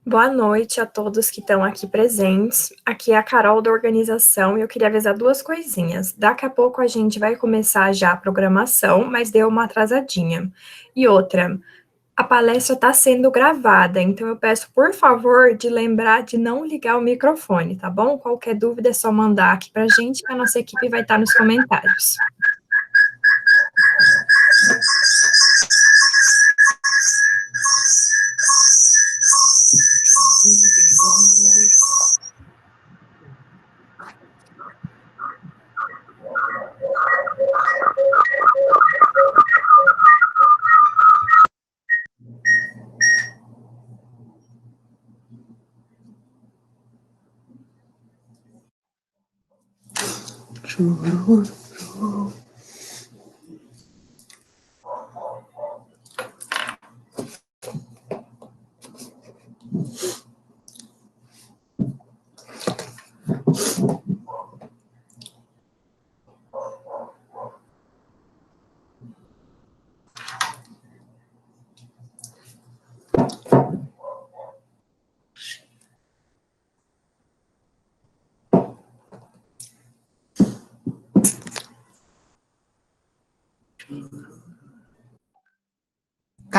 Boa noite a todos que estão aqui presentes. Aqui é a Carol da organização e eu queria avisar duas coisinhas. Daqui a pouco a gente vai começar já a programação, mas deu uma atrasadinha. E outra, a palestra está sendo gravada, então eu peço, por favor, de lembrar de não ligar o microfone, tá bom? Qualquer dúvida é só mandar aqui para a gente, que a nossa equipe vai estar nos comentários.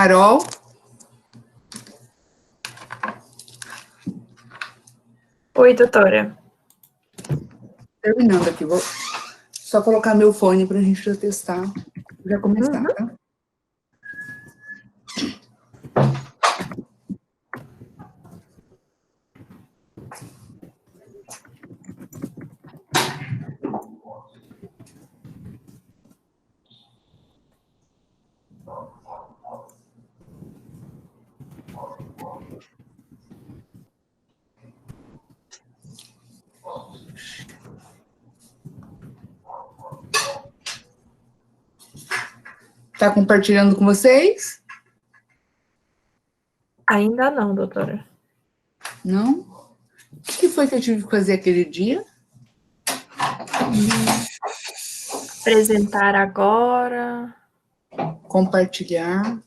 Carol? Oi, doutora. Terminando aqui, vou só colocar meu fone para a gente já testar, já começar, tá? Tá compartilhando com vocês? Ainda não, doutora. Não? O que foi que eu tive que fazer aquele dia? Apresentar agora. Compartilhar.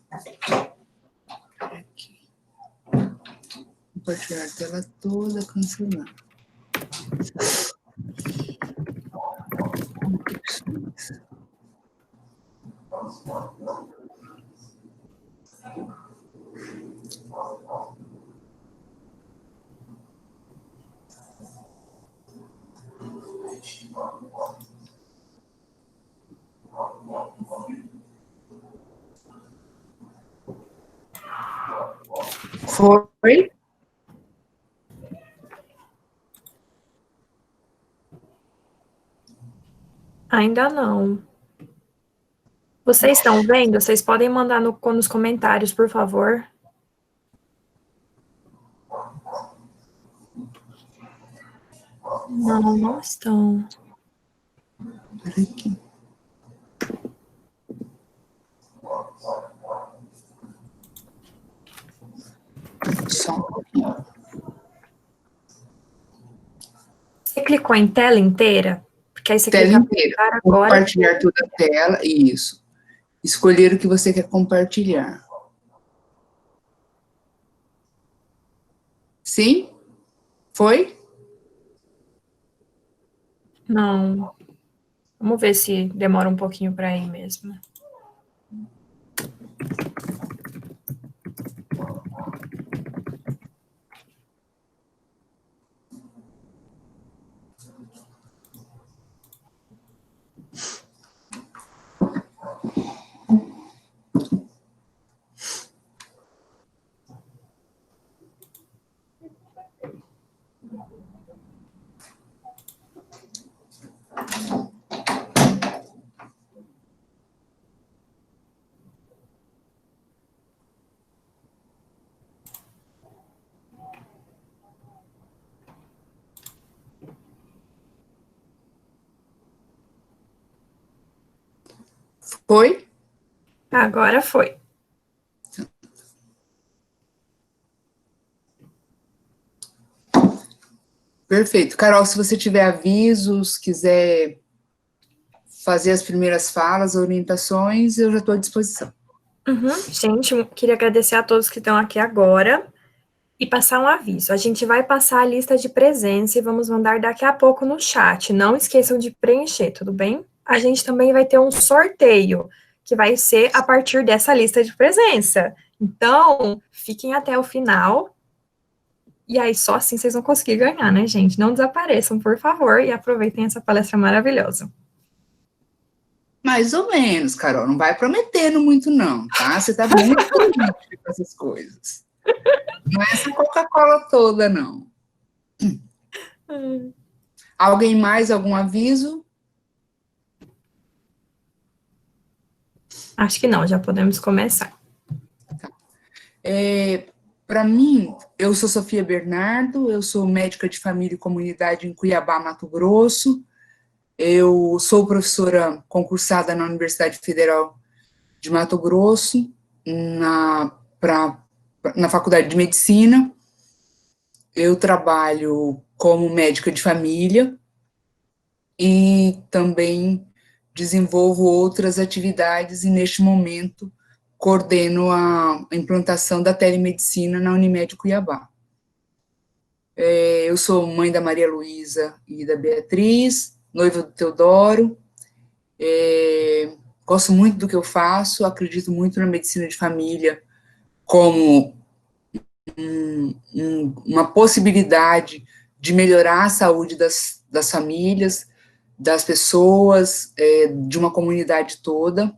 Aqui. Compartilhar a tela toda, cancelar. Foi? Ainda não. Vocês estão vendo? Vocês podem mandar nos comentários, por favor. Não, não estão. Peraí aqui. Só um pouquinho. Você clicou em tela inteira? Porque aí você Tela clica inteira. agora. Compartilhar toda a tela, isso. Escolher o que você quer compartilhar. Sim? Foi? Não. Vamos ver se demora um pouquinho para ir mesmo. Foi? Agora foi. Perfeito. Carol, se você tiver avisos, quiser fazer as primeiras falas, orientações, eu já estou à disposição. Gente, eu queria agradecer a todos que estão aqui agora. E passar um aviso. A gente vai passar a lista de presença e vamos mandar daqui a pouco no chat. Não esqueçam de preencher, tudo bem? A gente também vai ter um sorteio, que vai ser a partir dessa lista de presença. Então, fiquem até o final. E aí, só assim vocês vão conseguir ganhar, né, gente? Não desapareçam, por favor, e aproveitem essa palestra maravilhosa. Mais ou menos, Carol. Não vai prometendo muito, não, tá? Você tá muito política com essas coisas. Não é essa Coca-Cola toda, não. Alguém mais, algum aviso? Acho que não, já podemos começar. Para mim, eu sou Sofia Bernardo, eu sou médica de família e comunidade em Cuiabá, Mato Grosso. Eu sou professora concursada na Universidade Federal de Mato Grosso, na Faculdade de Medicina. Eu trabalho como médica de família e também desenvolvo outras atividades e, neste momento, coordeno a implantação da telemedicina na Unimed Cuiabá. Eu sou mãe da Maria Luísa e da Beatriz, noiva do Teodoro. Gosto muito do que eu faço, acredito muito na medicina de família como uma possibilidade de melhorar a saúde das famílias, das pessoas, de uma comunidade toda.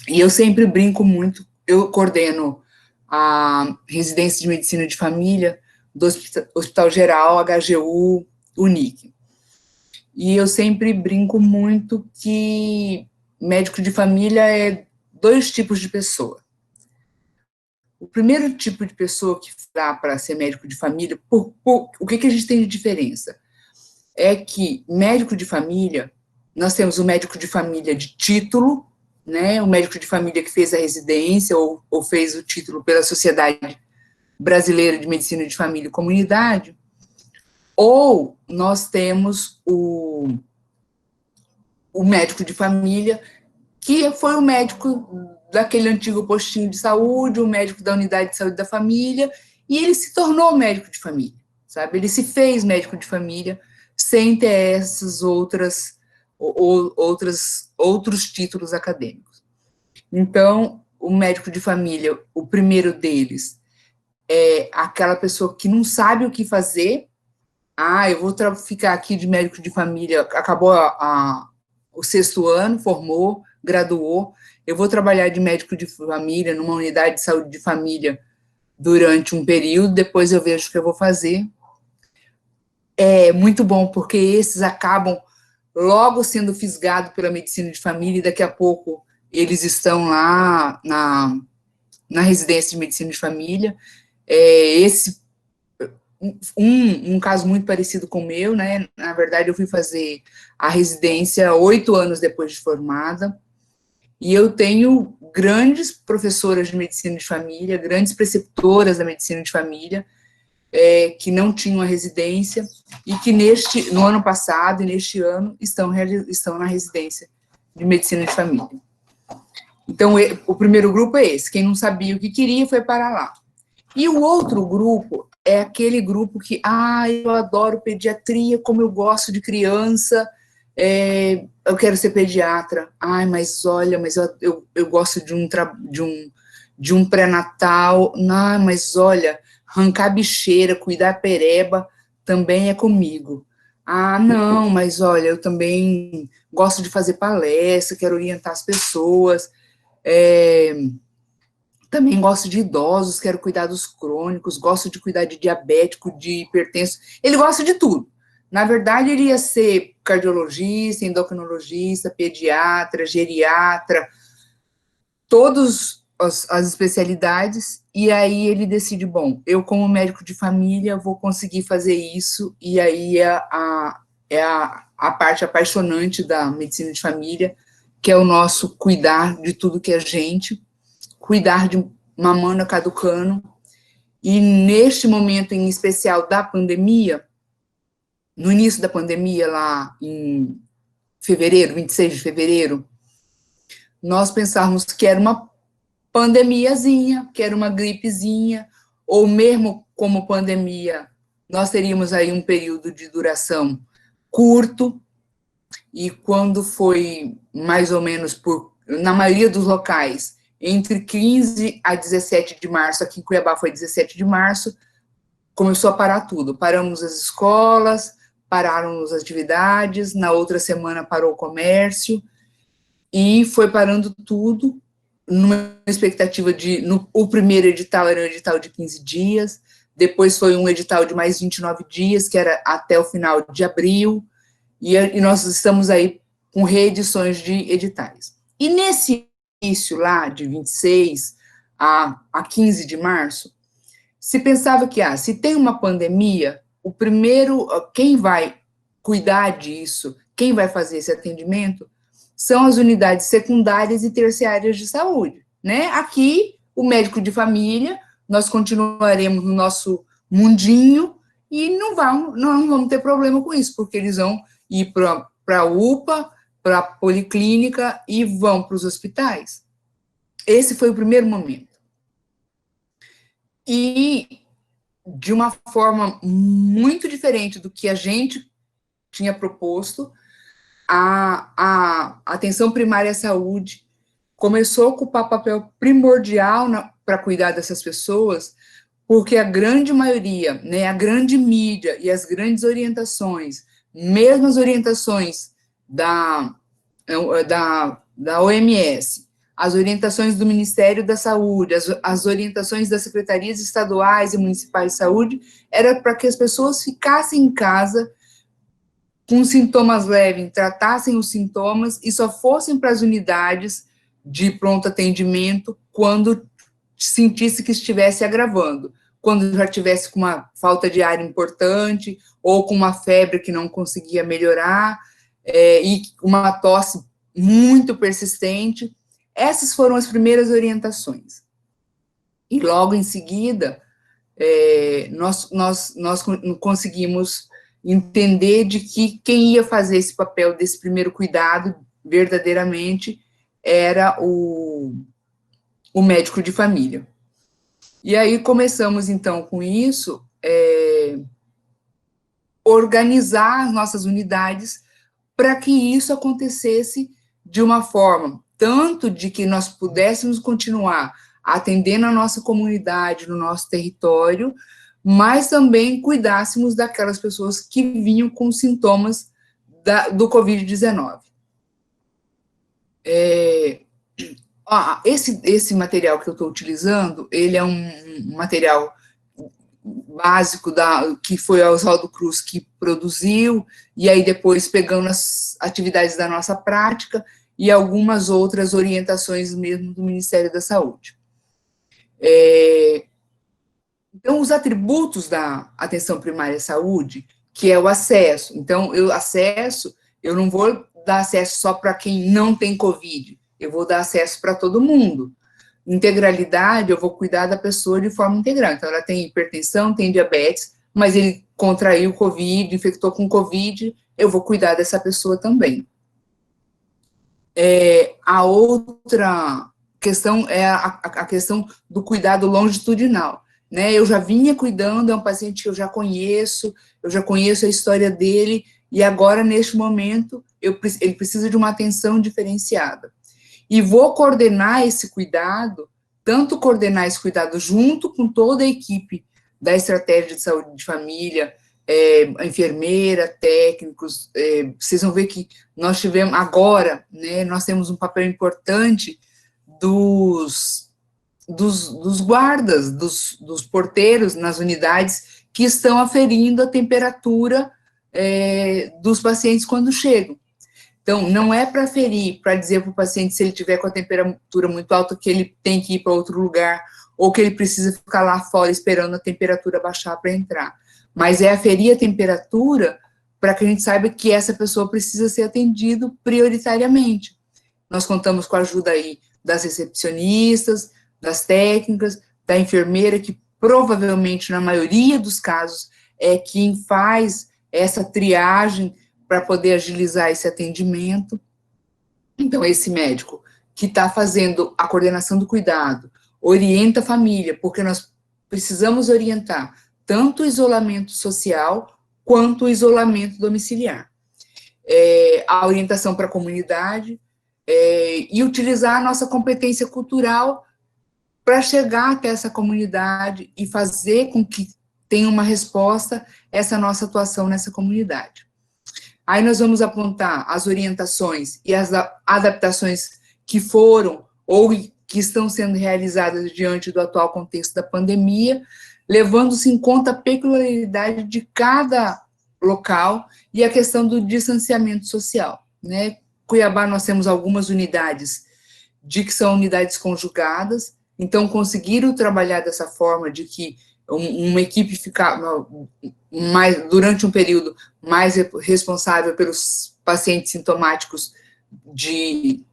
E eu sempre brinco muito, eu coordeno a residência de medicina de família do Hospital Geral, HGU, Unic. E eu sempre brinco muito que médico de família é dois tipos de pessoa. O primeiro tipo de pessoa que dá para ser médico de família, o que a gente tem de diferença? É que médico de família, nós temos o médico de família de título, né, o médico de família que fez a residência ou fez o título pela Sociedade Brasileira de Medicina de Família e Comunidade, ou nós temos o médico de família, que foi o médico daquele antigo postinho de saúde, o médico da unidade de saúde da família, e ele se tornou médico de família, sabe? Ele se fez médico de família sem ter essas outros títulos acadêmicos. Então, o médico de família, o primeiro deles é aquela pessoa que não sabe o que fazer. Eu vou ficar aqui de médico de família, acabou o 6º ano, formou, graduou, eu vou trabalhar de médico de família numa unidade de saúde de família durante um período, depois eu vejo o que eu vou fazer. É muito bom, porque esses acabam logo sendo fisgados pela medicina de família, e daqui a pouco eles estão lá na residência de medicina de família. Um caso muito parecido com o meu, né? Na verdade, eu fui fazer a residência 8 anos depois de formada, e eu tenho grandes professoras de medicina de família, grandes preceptoras da medicina de família, que não tinham a residência, e que no ano passado e neste ano estão na residência de medicina de família. Então, o primeiro grupo é esse, quem não sabia o que queria foi para lá. E o outro grupo é aquele grupo que, eu adoro pediatria, como eu gosto de criança, eu quero ser pediatra. Mas olha, eu gosto de um pré-natal. Mas olha, arrancar bicheira, cuidar pereba, também é comigo. Não, mas olha, eu também gosto de fazer palestra, quero orientar as pessoas, também gosto de idosos, quero cuidar dos crônicos, gosto de cuidar de diabético, de hipertenso. Ele gosta de tudo. Na verdade, ele ia ser cardiologista, endocrinologista, pediatra, geriatra, todas as especialidades, e aí ele decide, bom, eu como médico de família vou conseguir fazer isso, e aí é a parte apaixonante da medicina de família, que é o nosso cuidar de tudo que é gente, cuidar de mamando caducando, e neste momento em especial da pandemia, no início da pandemia, lá em fevereiro, 26 de fevereiro, nós pensávamos que era uma pandemiazinha, que era uma gripezinha, ou mesmo como pandemia, nós teríamos aí um período de duração curto, e quando foi mais ou menos na maioria dos locais, entre 15 a 17 de março, aqui em Cuiabá foi 17 de março, começou a parar tudo. Paramos as escolas, pararam as atividades, na outra semana parou o comércio, e foi parando tudo, numa expectativa o primeiro edital era um edital de 15 dias, depois foi um edital de mais 29 dias, que era até o final de abril, e nós estamos aí com reedições de editais. E nesse início lá, de 26 a 15 de março, se pensava que, se tem uma pandemia, quem vai cuidar disso, quem vai fazer esse atendimento, são as unidades secundárias e terciárias de saúde, né? Aqui, o médico de família, nós continuaremos no nosso mundinho e não vamos ter problema com isso, porque eles vão ir para a UPA, para a policlínica e vão para os hospitais. Esse foi o primeiro momento. E, de uma forma muito diferente do que a gente tinha proposto, a atenção primária à saúde começou a ocupar papel primordial para cuidar dessas pessoas, porque a grande maioria, né, a grande mídia e as grandes orientações, mesmo as orientações da OMS, as orientações do Ministério da Saúde, as orientações das secretarias estaduais e municipais de saúde, era para que as pessoas ficassem em casa com sintomas leves, tratassem os sintomas e só fossem para as unidades de pronto atendimento quando sentisse que estivesse agravando, quando já tivesse com uma falta de ar importante, ou com uma febre que não conseguia melhorar, e uma tosse muito persistente. Essas foram as primeiras orientações. E logo em seguida, nós conseguimos entender de que quem ia fazer esse papel desse primeiro cuidado, verdadeiramente, era o médico de família. E aí começamos, então, com isso, organizar as nossas unidades para que isso acontecesse de uma forma, tanto de que nós pudéssemos continuar atendendo a nossa comunidade, no nosso território, mas também cuidássemos daquelas pessoas que vinham com sintomas do Covid-19. Esse material que eu estou utilizando, ele é um material básico que foi a Oswaldo Cruz que produziu, e aí depois pegando as atividades da nossa prática e algumas outras orientações mesmo do Ministério da Saúde. Então, os atributos da atenção primária à saúde, que é o acesso. Então, eu não vou dar acesso só para quem não tem Covid, eu vou dar acesso para todo mundo. Integralidade, eu vou cuidar da pessoa de forma integral. Então, ela tem hipertensão, tem diabetes, mas ele contraiu Covid, infectou com Covid, eu vou cuidar dessa pessoa também. A outra questão é a questão do cuidado longitudinal, né? Eu já vinha cuidando, é um paciente que eu já conheço a história dele, e agora, neste momento, ele precisa de uma atenção diferenciada. E vou coordenar esse cuidado, tanto coordenar esse cuidado junto com toda a equipe da estratégia de saúde de família, a enfermeira, técnicos, vocês vão ver que nós tivemos agora, né, nós temos um papel importante dos guardas, dos porteiros nas unidades que estão aferindo a temperatura dos pacientes quando chegam. Então, não é para aferir, para dizer para o paciente se ele tiver com a temperatura muito alta que ele tem que ir para outro lugar, ou que ele precisa ficar lá fora esperando a temperatura baixar para entrar. Mas é aferir a temperatura para que a gente saiba que essa pessoa precisa ser atendida prioritariamente. Nós contamos com a ajuda aí das recepcionistas, das técnicas, da enfermeira, que provavelmente, na maioria dos casos, é quem faz essa triagem para poder agilizar esse atendimento. Então, esse médico que está fazendo a coordenação do cuidado, orienta a família, porque nós precisamos orientar tanto o isolamento social quanto o isolamento domiciliar. A orientação para a comunidade e utilizar a nossa competência cultural para chegar até essa comunidade e fazer com que tenha uma resposta essa nossa atuação nessa comunidade. Aí nós vamos apontar as orientações e as adaptações que foram ou que estão sendo realizadas diante do atual contexto da pandemia, levando-se em conta a peculiaridade de cada local e a questão do distanciamento social, né? Cuiabá nós temos algumas unidades que são unidades conjugadas, então conseguiram trabalhar dessa forma de que uma equipe ficava durante um período mais responsável pelos pacientes sintomáticos de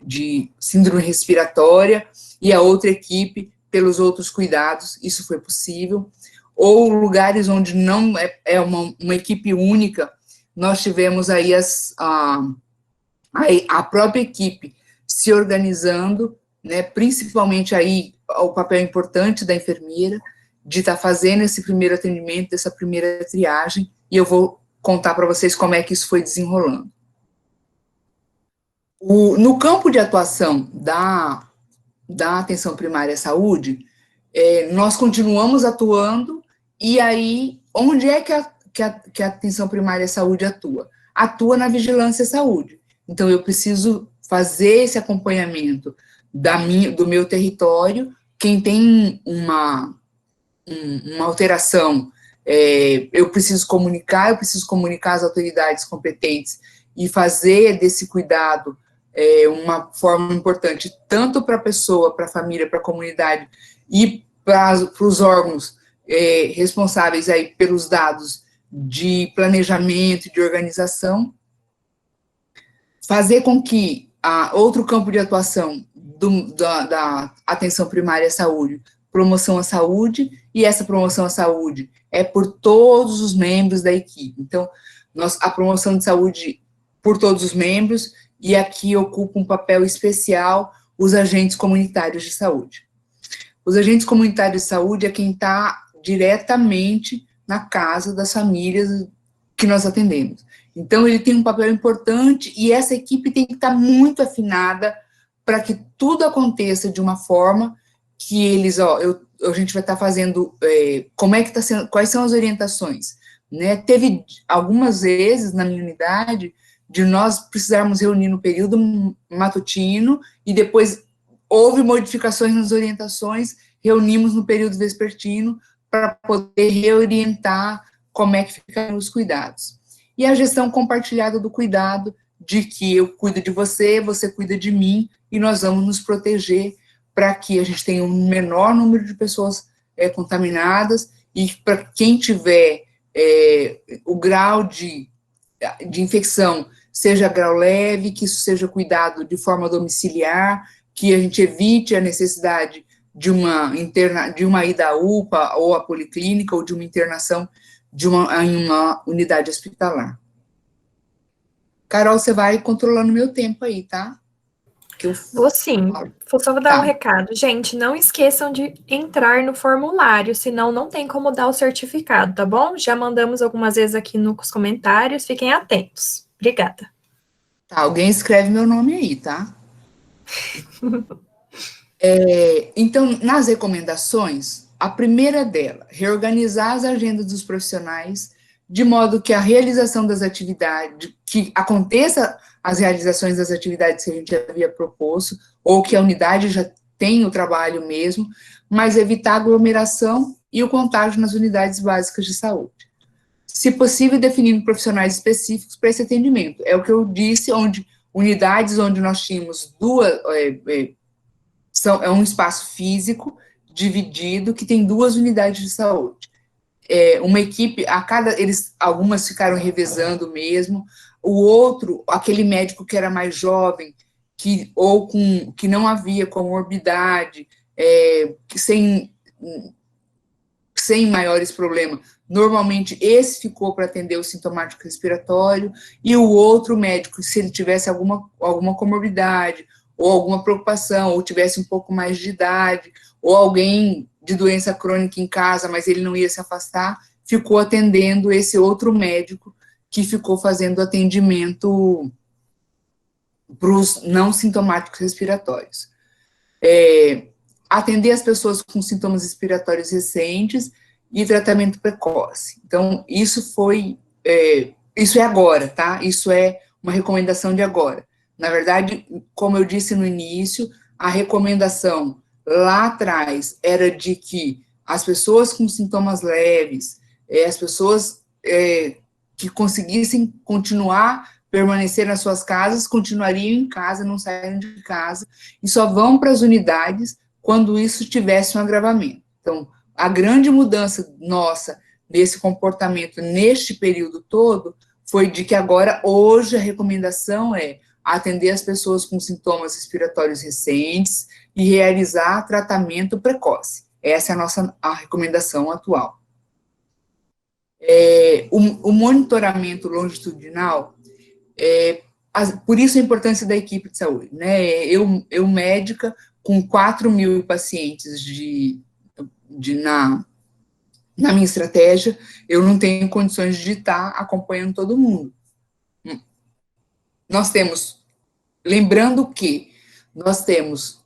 síndrome respiratória e a outra equipe pelos outros cuidados, isso foi possível. Ou lugares onde não é uma equipe única, nós tivemos aí a própria equipe se organizando, né, principalmente aí o papel importante da enfermeira, de estar fazendo esse primeiro atendimento, essa primeira triagem, e eu vou contar para vocês como é que isso foi desenrolando. No campo de atuação da atenção primária à saúde, nós continuamos atuando, e aí, onde é que a atenção primária à saúde atua? Atua na vigilância à saúde. Então, eu preciso fazer esse acompanhamento do meu território. Quem tem uma alteração, eu preciso comunicar às autoridades competentes e fazer desse cuidado uma forma importante, tanto para a pessoa, para a família, para a comunidade e para os órgãos responsáveis aí pelos dados de planejamento, de organização, fazer com que outro campo de atuação da atenção primária à saúde, promoção à saúde, e essa promoção à saúde é por todos os membros da equipe. Então, a promoção de saúde por todos os membros, e aqui ocupa um papel especial os agentes comunitários de saúde. Os agentes comunitários de saúde é quem está diretamente na casa das famílias que nós atendemos. Então, ele tem um papel importante, e essa equipe tem que estar muito afinada para que tudo aconteça de uma forma que eles, a gente vai estar fazendo, como é que está sendo, quais são as orientações, né? Teve algumas vezes na minha unidade de nós precisarmos reunir no período matutino e depois houve modificações nas orientações, reunimos no período vespertino para poder reorientar como é que ficam os cuidados. E a gestão compartilhada do cuidado, de que eu cuido de você, você cuida de mim, e nós vamos nos proteger para que a gente tenha um menor número de pessoas contaminadas, e para quem tiver o grau de infecção seja grau leve, que isso seja cuidado de forma domiciliar, que a gente evite a necessidade de uma ida à UPA ou à policlínica, ou de uma internação em uma unidade hospitalar. Carol, você vai controlando meu tempo aí, tá? Vou sim. Só vou dar um recado. Gente, não esqueçam de entrar no formulário, senão não tem como dar o certificado, tá bom? Já mandamos algumas vezes aqui nos comentários, fiquem atentos. Obrigada. Tá, alguém escreve meu nome aí, tá? Então, nas recomendações, a primeira dela, reorganizar as agendas dos profissionais, de modo que a realização das atividades, que aconteça as realizações das atividades que a gente havia proposto, ou que a unidade já tem o trabalho mesmo, mas evitar a aglomeração e o contágio nas unidades básicas de saúde. Se possível, definindo profissionais específicos para esse atendimento. É o que eu disse, unidades onde nós tínhamos é um espaço físico dividido que tem 2 unidades de saúde. Uma equipe, algumas ficaram revezando mesmo, o outro, aquele médico que era mais jovem, que não havia comorbidade, sem maiores problemas, normalmente esse ficou para atender o sintomático respiratório, e o outro médico, se ele tivesse alguma comorbidade, ou alguma preocupação, ou tivesse um pouco mais de idade, ou alguém de doença crônica em casa, mas ele não ia se afastar, ficou atendendo esse outro médico que ficou fazendo atendimento para os não sintomáticos respiratórios. Atender as pessoas com sintomas respiratórios recentes e tratamento precoce. Então, isso isso é agora, tá? Isso é uma recomendação de agora. Na verdade, como eu disse no início, a recomendação lá atrás era de que as pessoas com sintomas leves, as pessoas que conseguissem permanecer nas suas casas, continuariam em casa, não saíram de casa, e só vão para as unidades quando isso tivesse um agravamento. Então, a grande mudança nossa desse comportamento neste período todo foi de que agora, hoje, a recomendação é atender as pessoas com sintomas respiratórios recentes e realizar tratamento precoce. Essa é a recomendação atual. O monitoramento longitudinal, por isso a importância da equipe de saúde, né? Eu médica, com 4.000 pacientes na minha estratégia, eu não tenho condições de estar acompanhando todo mundo. Lembrando que nós temos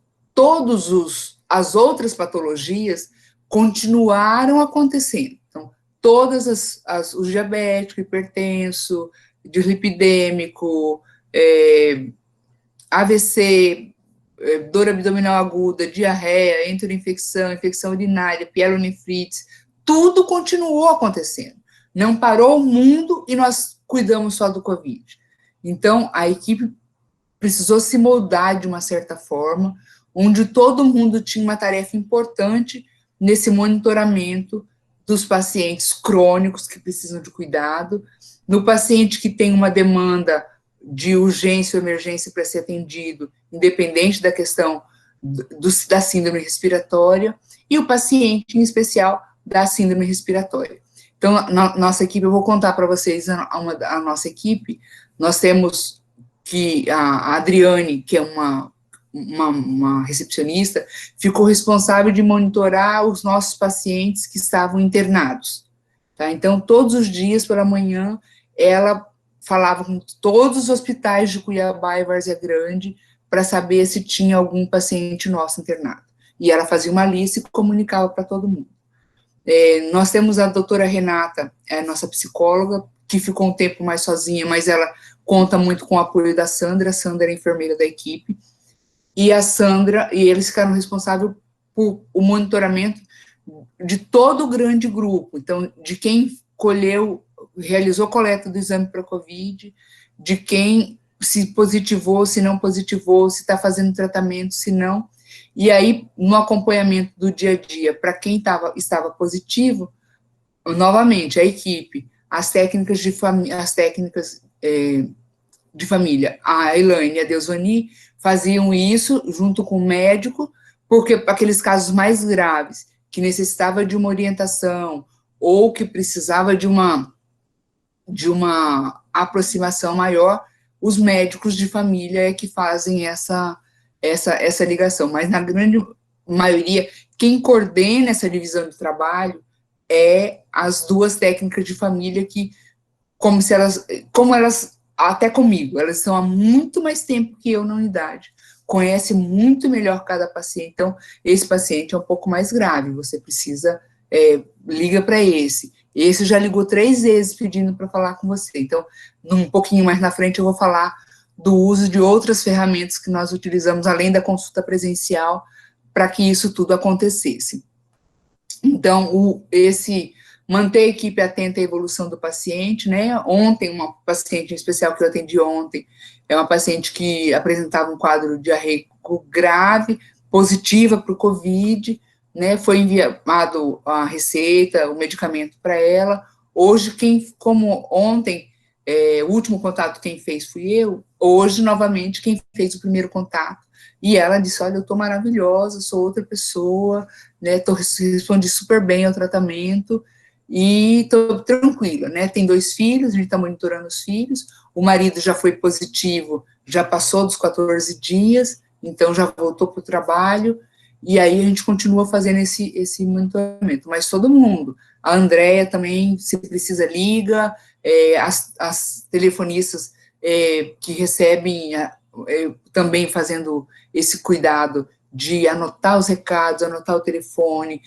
as outras patologias continuaram acontecendo. Então, os diabéticos, hipertenso, dislipidêmico, AVC, dor abdominal aguda, diarreia, enteroinfecção, infecção urinária, pielonefrite, tudo continuou acontecendo. Não parou o mundo e nós cuidamos só do Covid. Então, a equipe precisou se moldar de uma certa forma, onde todo mundo tinha uma tarefa importante nesse monitoramento dos pacientes crônicos que precisam de cuidado, no paciente que tem uma demanda de urgência ou emergência para ser atendido, independente da questão da síndrome respiratória, e o paciente, em especial, da síndrome respiratória. Então, nossa equipe, eu vou contar para vocês a nossa equipe. Nós temos a Adriane, que é uma recepcionista, ficou responsável de monitorar os nossos pacientes que estavam internados. Tá? Então, todos os dias, pela manhã, ela falava com todos os hospitais de Cuiabá e Várzea Grande para saber se tinha algum paciente nosso internado. E ela fazia uma lista e comunicava para todo mundo. Nós temos a doutora Renata, nossa psicóloga, que ficou um tempo mais sozinha, mas ela conta muito com o apoio da Sandra. A Sandra é enfermeira da equipe. E eles ficaram responsáveis por o monitoramento de todo o grande grupo. Então, de quem realizou coleta do exame para Covid, de quem se positivou, se não positivou, se está fazendo tratamento, se não. E aí, no acompanhamento do dia a dia, para quem estava positivo, novamente, a equipe, as técnicas de família, a Elaine e a Deusvani, faziam isso junto com o médico, porque aqueles casos mais graves, que necessitava de uma orientação, ou que precisava de uma aproximação maior, os médicos de família é que fazem essa ligação, mas na grande maioria, quem coordena essa divisão de trabalho é as duas técnicas de família que, como elas, até comigo, elas estão há muito mais tempo que eu na unidade, conhecem muito melhor cada paciente, então, esse paciente é um pouco mais grave, você precisa, liga para esse já ligou 3 vezes pedindo para falar com você, então, um pouquinho mais na frente eu vou falar do uso de outras ferramentas que nós utilizamos, além da consulta presencial, para que isso tudo acontecesse. Então, manter a equipe atenta à evolução do paciente, né? Ontem, uma paciente em especial que eu atendi ontem, é uma paciente que apresentava um quadro diarreico grave, positiva para o Covid, né? Foi enviado a receita, o medicamento para ela. Hoje, como ontem, o último contato quem fez fui eu, hoje, novamente, quem fez o primeiro contato, e ela disse, olha, eu estou maravilhosa, sou outra pessoa, né, respondi super bem ao tratamento, e estou tranquila, né, tem 2 filhos, a gente está monitorando os filhos, o marido já foi positivo, já passou dos 14 dias, então já voltou para o trabalho, e aí a gente continua fazendo esse monitoramento, mas todo mundo, a Andréia também, se precisa, liga, as telefonistas que recebem, também fazendo esse cuidado de anotar os recados, anotar o telefone,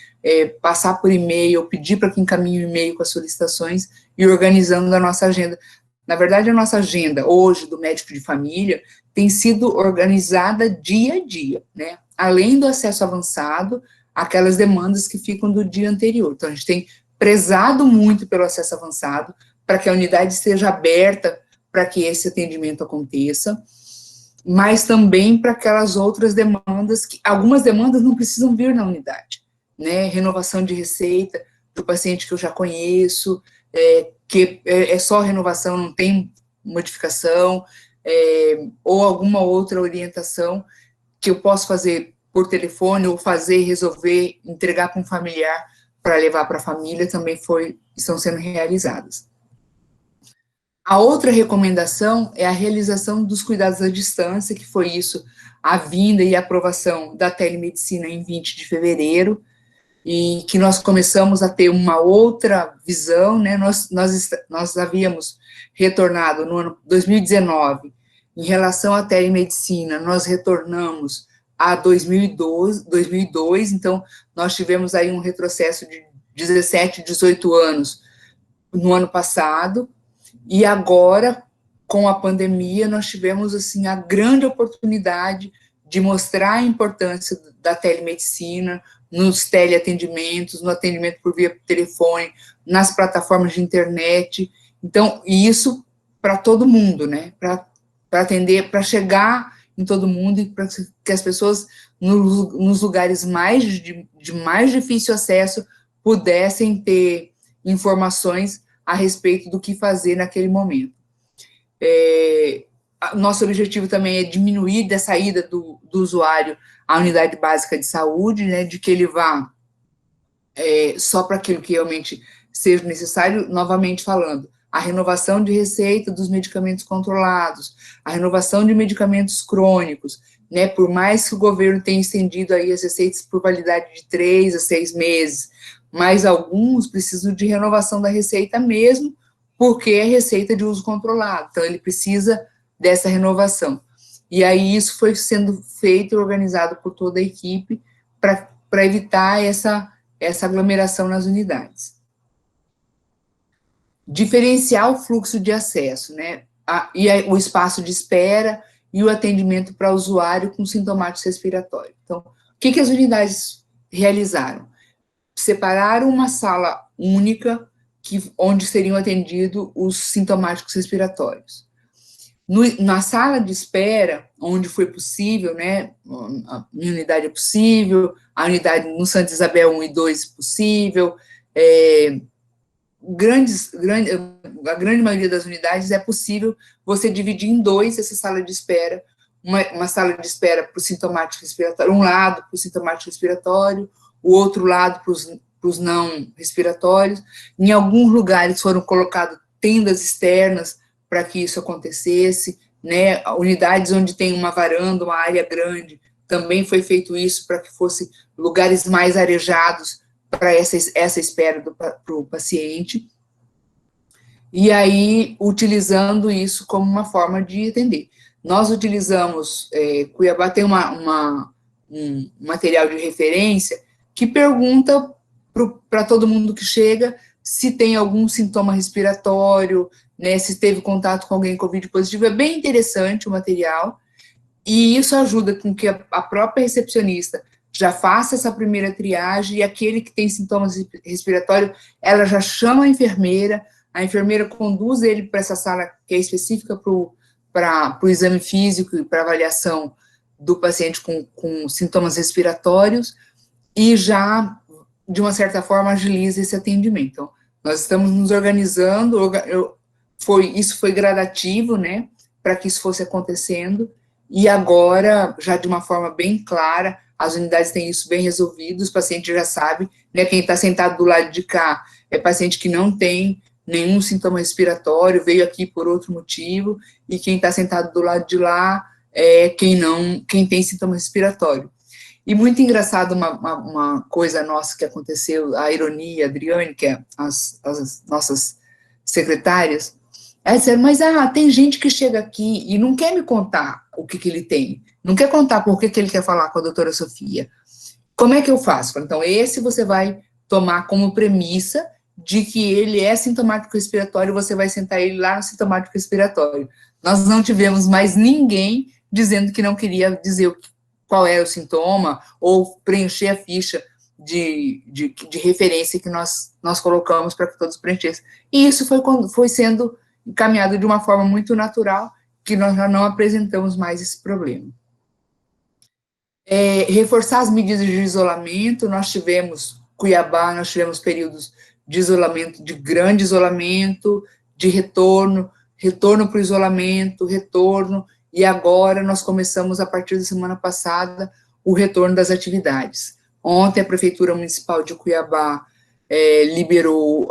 passar por e-mail, pedir para que encaminhe o e-mail com as solicitações e organizando a nossa agenda. Na verdade, a nossa agenda, hoje, do médico de família, tem sido organizada dia a dia, né? Além do acesso avançado, aquelas demandas que ficam do dia anterior. Então, a gente tem prezado muito pelo acesso avançado, para que a unidade esteja aberta para que esse atendimento aconteça, mas também para aquelas outras demandas, que algumas demandas não precisam vir na unidade, né? Renovação de receita do paciente que eu já conheço, que é só renovação, não tem modificação, ou alguma outra orientação que eu posso fazer por telefone, ou resolver, entregar para um familiar para levar para a família, também estão sendo realizadas. A outra recomendação é a realização dos cuidados à distância, que foi isso, a vinda e a aprovação da telemedicina em 20 de fevereiro, e que nós começamos a ter uma outra visão, né? Nós havíamos retornado no ano 2019, em relação à telemedicina, nós retornamos a 2002, então nós tivemos aí um retrocesso de 17, 18 anos no ano passado, e agora, com a pandemia, nós tivemos, assim, a grande oportunidade de mostrar a importância da telemedicina, nos teleatendimentos, no atendimento por via telefone, nas plataformas de internet, então, e isso para todo mundo, né, para atender, para chegar em todo mundo, e para que as pessoas, nos lugares de mais difícil acesso, pudessem ter informações a respeito do que fazer naquele momento. Nosso objetivo também é diminuir dessa ida do usuário à unidade básica de saúde, né, de que ele vá só para aquilo que realmente seja necessário, novamente falando, a renovação de receita dos medicamentos controlados, a renovação de medicamentos crônicos, né, por mais que o governo tenha estendido aí as receitas por validade de 3 a 6 meses, mas alguns precisam de renovação da receita mesmo, porque é receita de uso controlado, então ele precisa dessa renovação. E aí isso foi sendo feito e organizado por toda a equipe para evitar essa aglomeração nas unidades. Diferenciar o fluxo de acesso, né, o espaço de espera e o atendimento para o usuário com sintomáticos respiratórios. Então, o que as unidades realizaram? Separaram uma sala única, onde seriam atendidos os sintomáticos respiratórios. Na sala de espera, onde foi possível, né, a minha unidade é possível, a unidade no Santa Isabel 1 e 2 possível, a grande maioria das unidades é possível você dividir em 2 essa sala de espera, uma sala de espera para o sintomático respiratório, um lado para o sintomático respiratório, o outro lado para os não respiratórios. Em alguns lugares foram colocadas tendas externas para que isso acontecesse, né, unidades onde tem uma varanda, uma área grande, também foi feito isso para que fosse lugares mais arejados para essa espera para o paciente, e aí utilizando isso como uma forma de atender. Nós utilizamos, Cuiabá tem um material de referência que pergunta para todo mundo que chega se tem algum sintoma respiratório, né, se teve contato com alguém Covid positivo. É bem interessante o material, e isso ajuda com que a própria recepcionista já faça essa primeira triagem, e aquele que tem sintomas respiratórios, ela já chama a enfermeira conduz ele para essa sala que é específica para o exame físico e para avaliação do paciente com sintomas respiratórios, e já, de uma certa forma, agiliza esse atendimento. Então, nós estamos nos organizando, isso foi gradativo, né, para que isso fosse acontecendo, e agora, já de uma forma bem clara, as unidades têm isso bem resolvido, os pacientes já sabem, né, quem está sentado do lado de cá é paciente que não tem nenhum sintoma respiratório, veio aqui por outro motivo, e quem está sentado do lado de lá é quem tem sintoma respiratório. E muito engraçado uma coisa nossa que aconteceu, a Ironia, a Adriane, que é as nossas secretárias, elas disseram, mas tem gente que chega aqui e não quer me contar o que ele tem, não quer contar por que ele quer falar com a doutora Sofia. Como é que eu faço? Então, esse você vai tomar como premissa de que ele é sintomático respiratório, você vai sentar ele lá no sintomático respiratório. Nós não tivemos mais ninguém dizendo que não queria dizer qual era o sintoma, ou preencher a ficha de referência que nós colocamos para que todos preenchessem. E isso foi sendo encaminhado de uma forma muito natural, que nós já não apresentamos mais esse problema. Reforçar as medidas de isolamento, nós tivemos, Cuiabá, nós tivemos períodos de isolamento, de grande isolamento, de retorno para o isolamento, e agora nós começamos, a partir da semana passada, o retorno das atividades. Ontem, a Prefeitura Municipal de Cuiabá liberou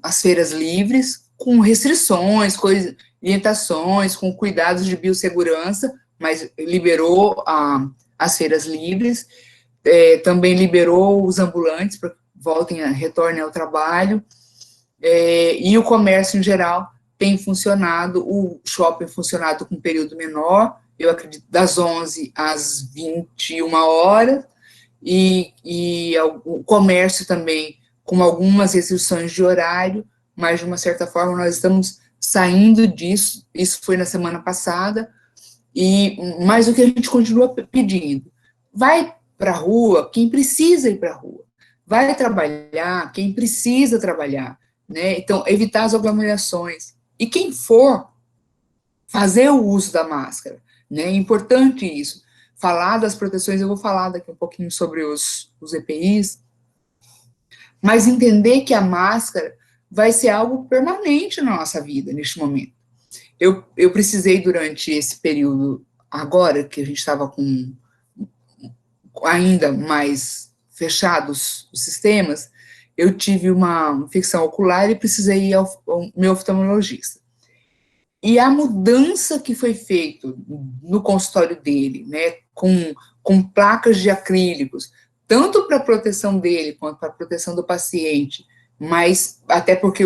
as feiras livres, com restrições, orientações, com cuidados de biossegurança, mas liberou as feiras livres, também liberou os ambulantes para que retornem ao trabalho, e o comércio em geral tem funcionado, o shopping funcionado com um período menor, eu acredito, das 11 às 21 horas, e o comércio também com algumas restrições de horário, mas de uma certa forma nós estamos saindo disso, isso foi na semana passada, mas o que a gente continua pedindo, vai para a rua quem precisa ir para a rua, vai trabalhar quem precisa trabalhar, né? Então, evitar as aglomerações, e quem for, fazer o uso da máscara, né? É importante isso. Falar das proteções, eu vou falar daqui um pouquinho sobre os EPIs, mas entender que a máscara vai ser algo permanente na nossa vida, neste momento. Eu precisei, durante esse período, agora que a gente estava com ainda mais fechados os sistemas, eu tive uma infecção ocular e precisei ir ao meu oftalmologista. E a mudança que foi feita no consultório dele, né, com placas de acrílicos, tanto para a proteção dele quanto para a proteção do paciente, mas até porque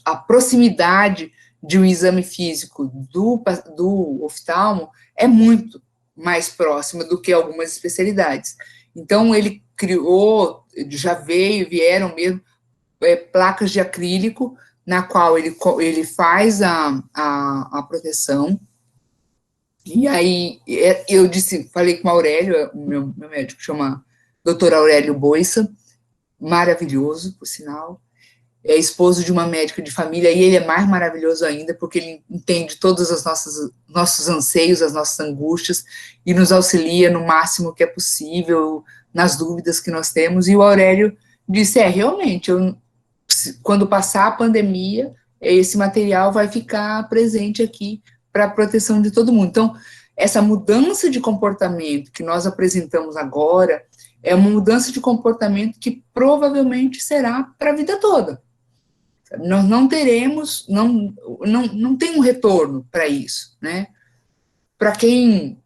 a proximidade de um exame físico do oftalmo é muito mais próxima do que algumas especialidades. Então, ele criou, vieram mesmo placas de acrílico, na qual ele faz a proteção. E aí, falei com o Aurélio, o meu médico chama Dr. Aurélio Boissa, maravilhoso, por sinal, é esposo de uma médica de família, e ele é mais maravilhoso ainda, porque ele entende todos os nossos anseios, as nossas angústias, e nos auxilia no máximo que é possível, nas dúvidas que nós temos, e o Aurélio disse, realmente, quando passar a pandemia, esse material vai ficar presente aqui para a proteção de todo mundo. Então, essa mudança de comportamento que nós apresentamos agora, é uma mudança de comportamento que provavelmente será para a vida toda. Nós não teremos, não tem um retorno para isso, né? Para quem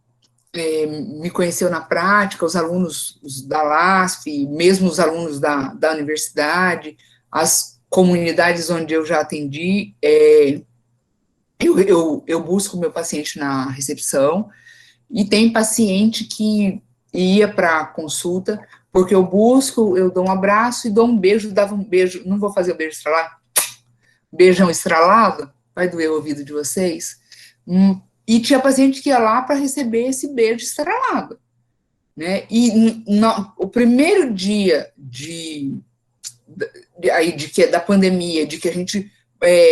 me conheceu na prática, os alunos da LASF, mesmo os alunos da universidade, as comunidades onde eu já atendi, eu busco o meu paciente na recepção, e tem paciente que ia para a consulta, porque eu dou um abraço e dou um beijo, dava um beijo, não vou fazer o beijo estralado, beijão estralado, vai doer o ouvido de vocês, e tinha paciente que ia lá para receber esse beijo estralado, né, e o primeiro dia da pandemia, de que a gente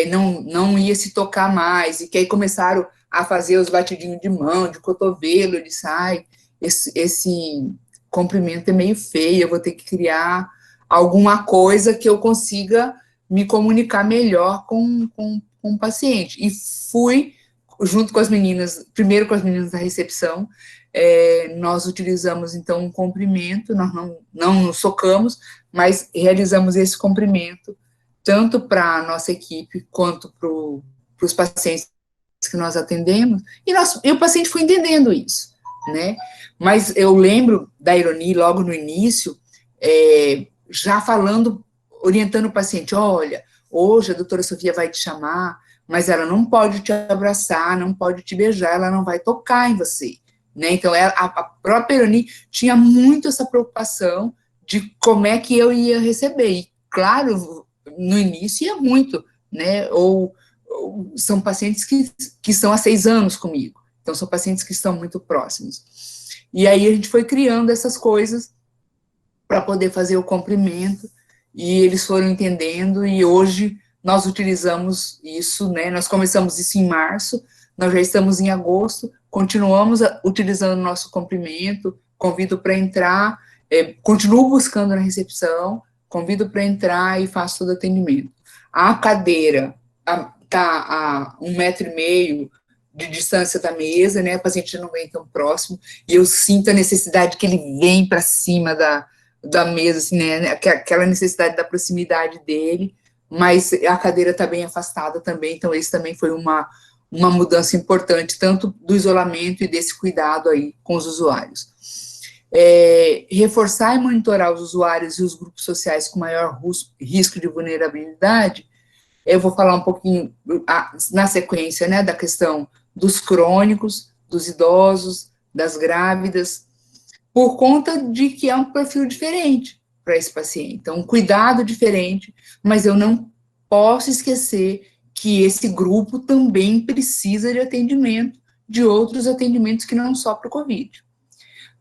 não ia se tocar mais, e que aí começaram a fazer os batidinhos de mão, de cotovelo, ele sai, esse comprimento é meio feio, eu vou ter que criar alguma coisa que eu consiga me comunicar melhor com o paciente. E fui, junto com as meninas, primeiro com as meninas da recepção, nós utilizamos, então, um comprimento, nós não nos socamos, mas realizamos esse comprimento, tanto para a nossa equipe, quanto para os pacientes que nós atendemos, e o paciente foi entendendo isso, né? Mas eu lembro da Ironi, logo no início, já falando, orientando o paciente, olha, hoje a doutora Sofia vai te chamar, mas ela não pode te abraçar, não pode te beijar, ela não vai tocar em você, né? Então, a própria Ironi tinha muito essa preocupação de como é que eu ia receber. E, claro, no início ia muito, né? Ou são pacientes que estão há 6 anos comigo. Então, são pacientes que estão muito próximos. E aí a gente foi criando essas coisas para poder fazer o comprimento, e eles foram entendendo, e hoje nós utilizamos isso, né? Nós começamos isso em março, nós já estamos em agosto, continuamos utilizando o nosso comprimento, convido para entrar, continuo buscando na recepção, convido para entrar e faço todo o atendimento. A cadeira está a 1,5 m de distância da mesa, né, o paciente não vem tão próximo, e eu sinto a necessidade que ele vem para cima da mesa, assim, né, aquela necessidade da proximidade dele, mas a cadeira está bem afastada também, então esse também foi uma mudança importante, tanto do isolamento e desse cuidado aí com os usuários. Reforçar e monitorar os usuários e os grupos sociais com maior risco de vulnerabilidade. Eu vou falar um pouquinho na sequência, né, da questão dos crônicos, dos idosos, das grávidas, por conta de que é um perfil diferente para esse paciente. Então, um cuidado diferente, mas eu não posso esquecer que esse grupo também precisa de atendimento, de outros atendimentos que não só para o COVID.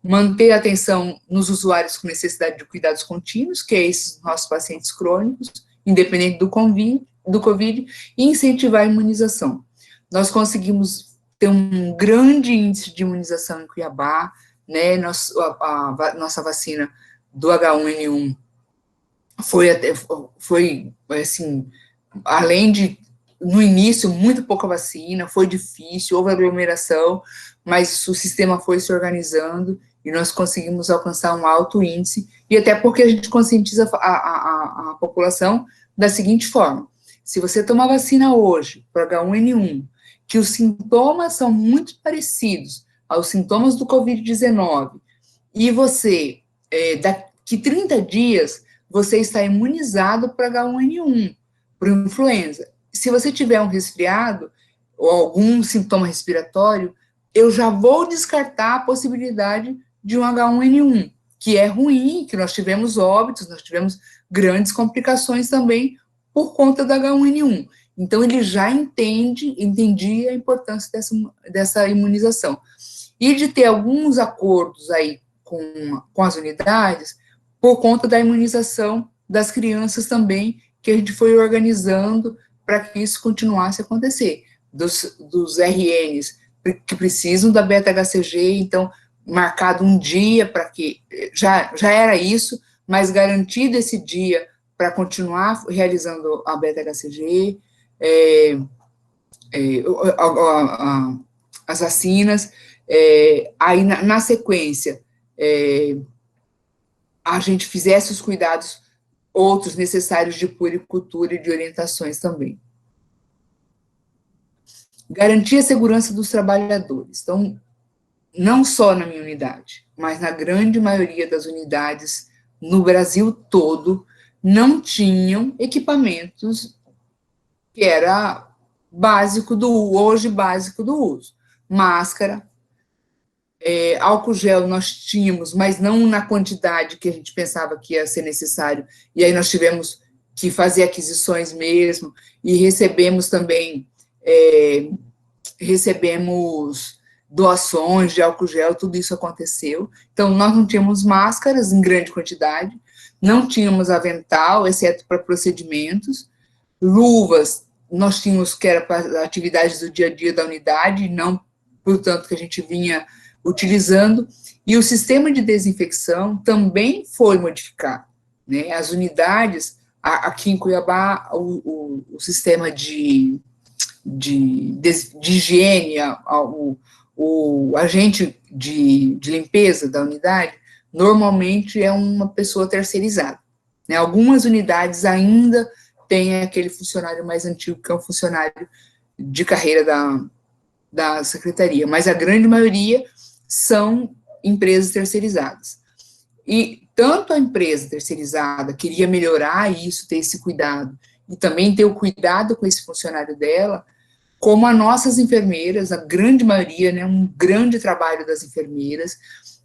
Manter a atenção nos usuários com necessidade de cuidados contínuos, que é esses nossos pacientes crônicos, independente do COVID, e incentivar a imunização. Nós conseguimos ter um grande índice de imunização em Cuiabá, né? Nossa vacina do H1N1 foi assim, além de, no início, muito pouca vacina, foi difícil, houve aglomeração, mas o sistema foi se organizando e nós conseguimos alcançar um alto índice, e até porque a gente conscientiza a população da seguinte forma: se você tomar vacina hoje para H1N1, que os sintomas são muito parecidos aos sintomas do Covid-19, e você, daqui 30 dias, você está imunizado para H1N1, para influenza. Se você tiver um resfriado ou algum sintoma respiratório, eu já vou descartar a possibilidade de um H1N1, que é ruim, que nós tivemos óbitos, nós tivemos grandes complicações também por conta da H1N1. Então, ele já entendia a importância dessa imunização. E de ter alguns acordos aí com as unidades, por conta da imunização das crianças também, que a gente foi organizando para que isso continuasse a acontecer. Dos RNs que precisam da beta-HCG, então, marcado um dia para que, já era isso, mas garantido esse dia para continuar realizando a beta-HCG, as vacinas, aí na sequência, a gente fizesse os cuidados outros necessários de puericultura e de orientações também. Garantir a segurança dos trabalhadores. Então, não só na minha unidade, mas na grande maioria das unidades no Brasil todo, não tinham equipamentos que era hoje básico do uso. Máscara, álcool gel nós tínhamos, mas não na quantidade que a gente pensava que ia ser necessário, e aí nós tivemos que fazer aquisições mesmo, e recebemos também, doações de álcool gel, tudo isso aconteceu. Então, nós não tínhamos máscaras em grande quantidade, não tínhamos avental, exceto para procedimentos, luvas, nós tínhamos que era para atividades do dia a dia da unidade, não, portanto, que a gente vinha utilizando, e o sistema de desinfecção também foi modificado, né? As unidades, aqui em Cuiabá, o sistema de higiene, o agente de limpeza da unidade, normalmente é uma pessoa terceirizada, né? Algumas unidades ainda têm aquele funcionário mais antigo, que é um funcionário de carreira da secretaria, mas a grande maioria são empresas terceirizadas. E tanto a empresa terceirizada queria melhorar isso, ter esse cuidado, e também ter o cuidado com esse funcionário dela, como as nossas enfermeiras, a grande maioria, né, um grande trabalho das enfermeiras,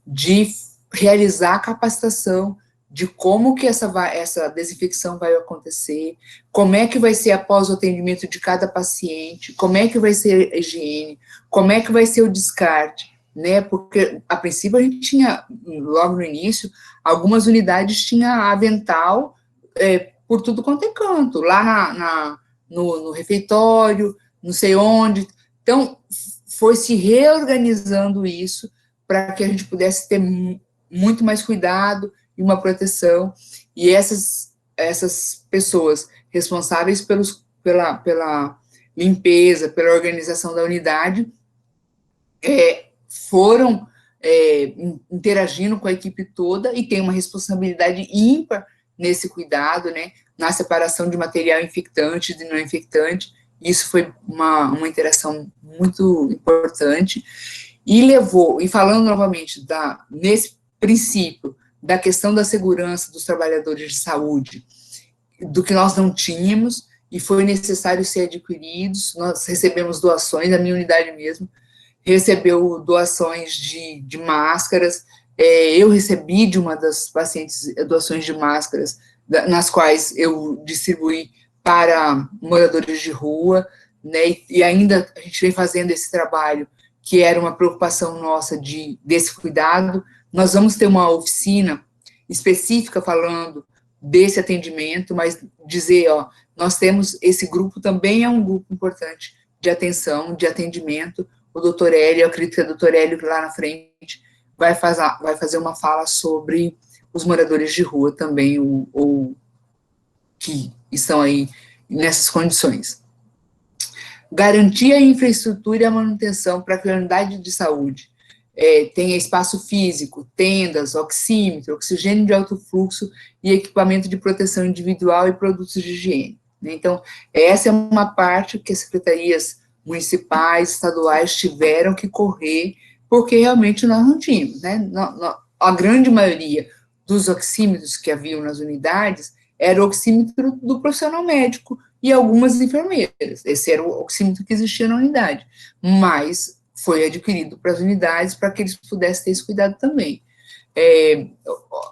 de realizar a capacitação de como que essa desinfecção vai acontecer, como é que vai ser após o atendimento de cada paciente, como é que vai ser a higiene, como é que vai ser o descarte, né, porque a princípio a gente tinha, logo no início, algumas unidades tinham avental por tudo quanto é canto, lá no refeitório, não sei onde, então foi se reorganizando isso para que a gente pudesse ter muito mais cuidado e uma proteção, e essas pessoas responsáveis pela limpeza, pela organização da unidade, foram interagindo com a equipe toda e tem uma responsabilidade ímpar nesse cuidado, né, na separação de material infectante e de não infectante. Isso foi uma interação muito importante, e falando novamente nesse princípio da questão da segurança dos trabalhadores de saúde, do que nós não tínhamos, e foi necessário ser adquiridos, nós recebemos doações, a minha unidade mesmo recebeu doações de máscaras, eu recebi de uma das pacientes doações de máscaras, nas quais eu distribuí para moradores de rua, né, e ainda a gente vem fazendo esse trabalho, que era uma preocupação nossa desse cuidado. Nós vamos ter uma oficina específica falando desse atendimento, mas dizer, nós temos, esse grupo também é um grupo importante de atenção, de atendimento. O doutor Hélio, eu acredito que o doutor Hélio lá na frente vai fazer uma fala sobre os moradores de rua também, ou que estão aí nessas condições. Garantir a infraestrutura e a manutenção para que a unidade de saúde tenha espaço físico, tendas, oxímetro, oxigênio de alto fluxo e equipamento de proteção individual e produtos de higiene. Então, essa é uma parte que as secretarias municipais, estaduais tiveram que correr, porque realmente nós não tínhamos, né? A grande maioria dos oxímetros que haviam nas unidades era o oxímetro do profissional médico e algumas enfermeiras. Esse era o oxímetro que existia na unidade, mas foi adquirido para as unidades para que eles pudessem ter esse cuidado também.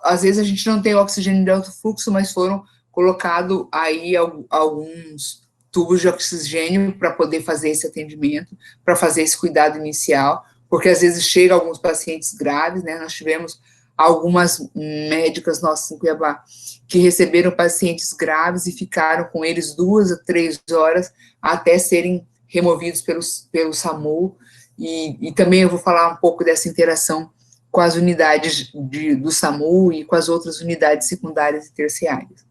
Às vezes a gente não tem oxigênio de alto fluxo, mas foram colocados aí alguns tubos de oxigênio para poder fazer esse atendimento, para fazer esse cuidado inicial, porque às vezes chegam alguns pacientes graves, né, nós tivemos algumas médicas nossas em Cuiabá que receberam pacientes graves e ficaram com eles 2 a 3 horas até serem removidos pelo SAMU, e também eu vou falar um pouco dessa interação com as unidades do SAMU e com as outras unidades secundárias e terciárias.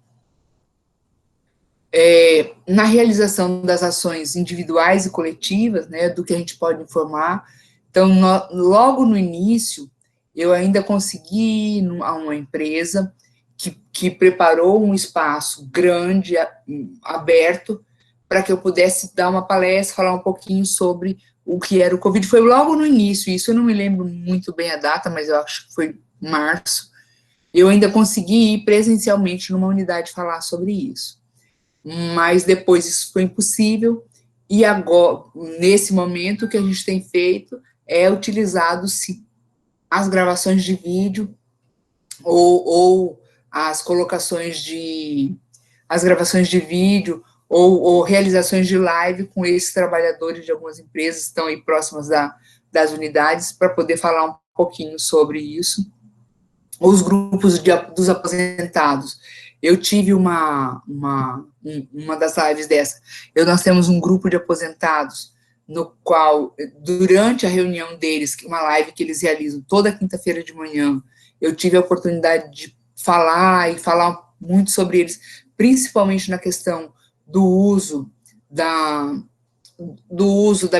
Na realização das ações individuais e coletivas, né, do que a gente pode informar, então, logo no início, eu ainda consegui ir a uma empresa que preparou um espaço grande, aberto, para que eu pudesse dar uma palestra, falar um pouquinho sobre o que era o Covid. Foi logo no início, isso eu não me lembro muito bem a data, mas eu acho que foi março. Eu ainda consegui ir presencialmente numa unidade falar sobre isso. Mas depois isso foi impossível, e agora, nesse momento, o que a gente tem feito é utilizado-se as gravações de vídeo ou as colocações as gravações de vídeo ou realizações de live com esses trabalhadores de algumas empresas que estão aí próximas das unidades, para poder falar um pouquinho sobre isso. Os grupos dos aposentados. Eu tive uma das lives dessa. Nós temos um grupo de aposentados, no qual, durante a reunião deles, uma live que eles realizam toda quinta-feira de manhã, eu tive a oportunidade de falar muito sobre eles, principalmente na questão do uso da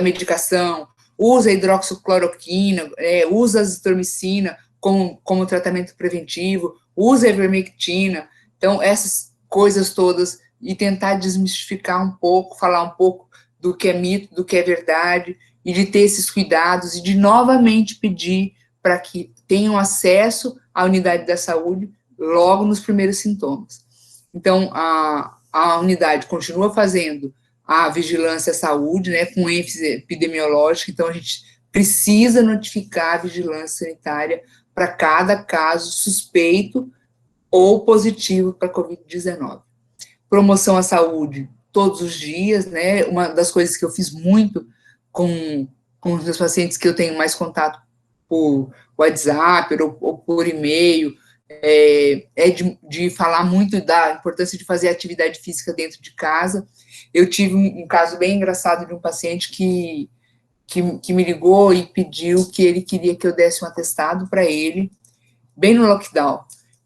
medicação, usa a hidroxicloroquina, usa a azitromicina como tratamento preventivo, usa a ivermectina. Então, essas coisas todas, e tentar desmistificar um pouco, falar um pouco do que é mito, do que é verdade, e de ter esses cuidados e de novamente pedir para que tenham acesso à unidade da saúde logo nos primeiros sintomas. Então, a unidade continua fazendo a vigilância à saúde, né, com ênfase epidemiológica, então a gente precisa notificar a vigilância sanitária para cada caso suspeito ou positivo para Covid-19. Promoção à saúde todos os dias, né, uma das coisas que eu fiz muito com os meus pacientes que eu tenho mais contato por WhatsApp ou por e-mail, de falar muito da importância de fazer atividade física dentro de casa. Eu tive um caso bem engraçado de um paciente que me ligou e pediu que ele queria que eu desse um atestado para ele, bem no lockdown,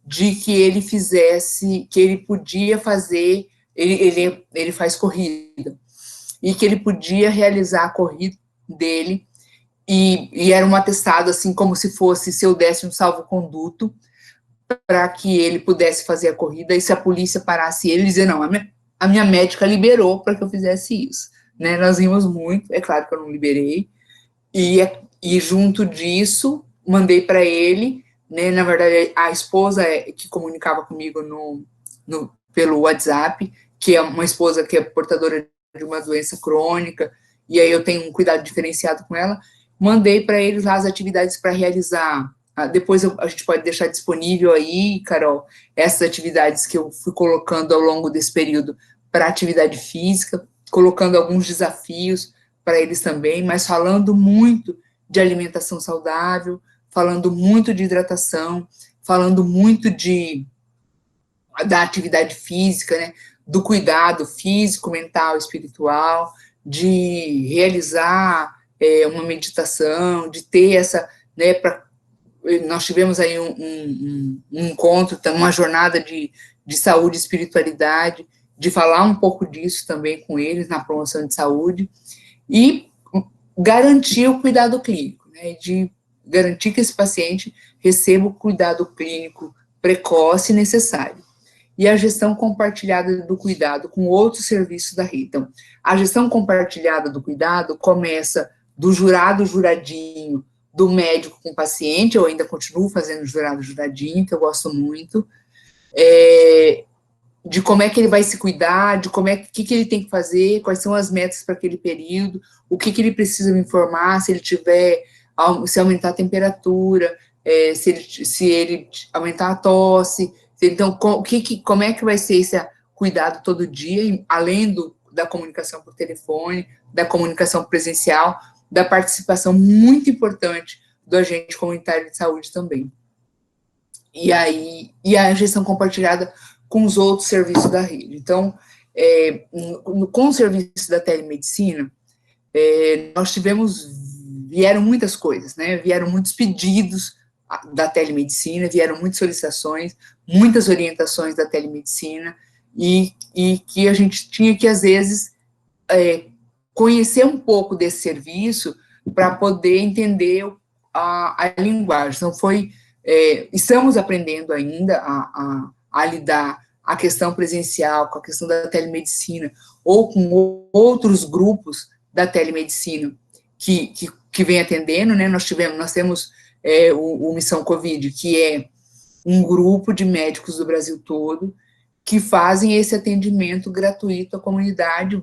de que ele fizesse, que ele podia fazer, ele faz corrida, e que ele podia realizar a corrida dele, e era um atestado, assim, como se fosse, se eu desse um salvo-conduto, para que ele pudesse fazer a corrida, e se a polícia parasse ele, dizer, não, a minha médica liberou para que eu fizesse isso, né, nós rimos muito, é claro que eu não liberei, e junto disso, mandei para ele, né, na verdade, a esposa que comunicava comigo pelo WhatsApp, que é uma esposa que é portadora de uma doença crônica, e aí eu tenho um cuidado diferenciado com ela, mandei para eles lá as atividades para realizar. Depois a gente pode deixar disponível aí, Carol, essas atividades que eu fui colocando ao longo desse período para atividade física, colocando alguns desafios para eles também, mas falando muito de alimentação saudável, falando muito de hidratação, falando muito da atividade física, né, do cuidado físico, mental, espiritual, de realizar uma meditação, de ter essa, né, nós tivemos aí um encontro, uma jornada de saúde e espiritualidade, de falar um pouco disso também com eles na promoção de saúde, e garantir o cuidado clínico, né, de garantir que esse paciente receba o cuidado clínico precoce e necessário. E a gestão compartilhada do cuidado com outros serviços da rede. Então, a gestão compartilhada do cuidado começa do juradinho, do médico com o paciente, eu ainda continuo fazendo juradinho, que eu gosto muito, de como é que ele vai se cuidar, de que ele tem que fazer, quais são as metas para aquele período, o que ele precisa me informar, se ele se aumentar a temperatura, se ele aumentar a tosse, então, como é que vai ser esse cuidado todo dia, além da comunicação por telefone, da comunicação presencial, da participação muito importante do agente comunitário de saúde também. E a gestão compartilhada com os outros serviços da rede. Então, com o serviço da telemedicina, vieram muitas coisas, né? Vieram muitos pedidos da telemedicina, vieram muitas solicitações, muitas orientações da telemedicina, e que a gente tinha que, às vezes, conhecer um pouco desse serviço para poder entender a linguagem. Então, estamos aprendendo ainda a lidar a questão presencial com a questão da telemedicina, ou com outros grupos da telemedicina que vem atendendo, né? Nós temos o Missão Covid, que é um grupo de médicos do Brasil todo que fazem esse atendimento gratuito à comunidade.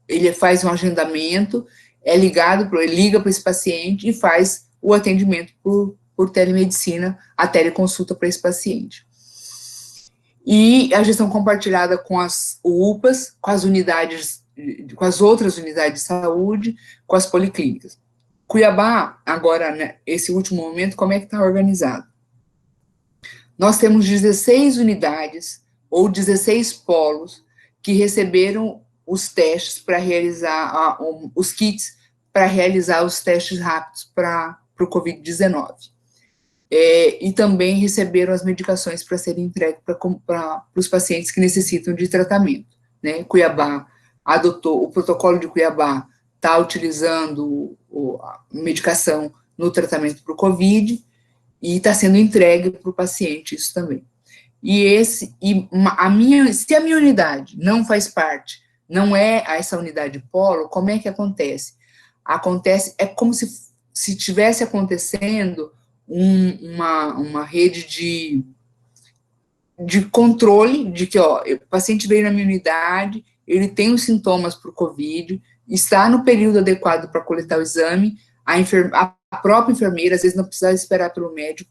Ele faz um agendamento, liga para esse paciente e faz o atendimento por telemedicina, a teleconsulta para esse paciente. E a gestão compartilhada com as UPAs, com as outras unidades de saúde, com as policlínicas. Cuiabá, agora, né, esse último momento, como é que está organizado? Nós temos 16 unidades, ou 16 polos, que receberam os testes para realizar, os kits para realizar os testes rápidos para o Covid-19. E também receberam as medicações para serem entregues para os pacientes que necessitam de tratamento, né? Cuiabá adotou, o protocolo de Cuiabá está utilizando a medicação no tratamento para o Covid e está sendo entregue para o paciente isso também. Se a minha unidade não faz parte, não é essa unidade polo, como é que acontece? acontece, é como se tivesse acontecendo uma rede de controle, de que, ó, o paciente veio na minha unidade, ele tem os sintomas para o COVID, está no período adequado para coletar o exame, a própria enfermeira, às vezes não precisa esperar pelo médico,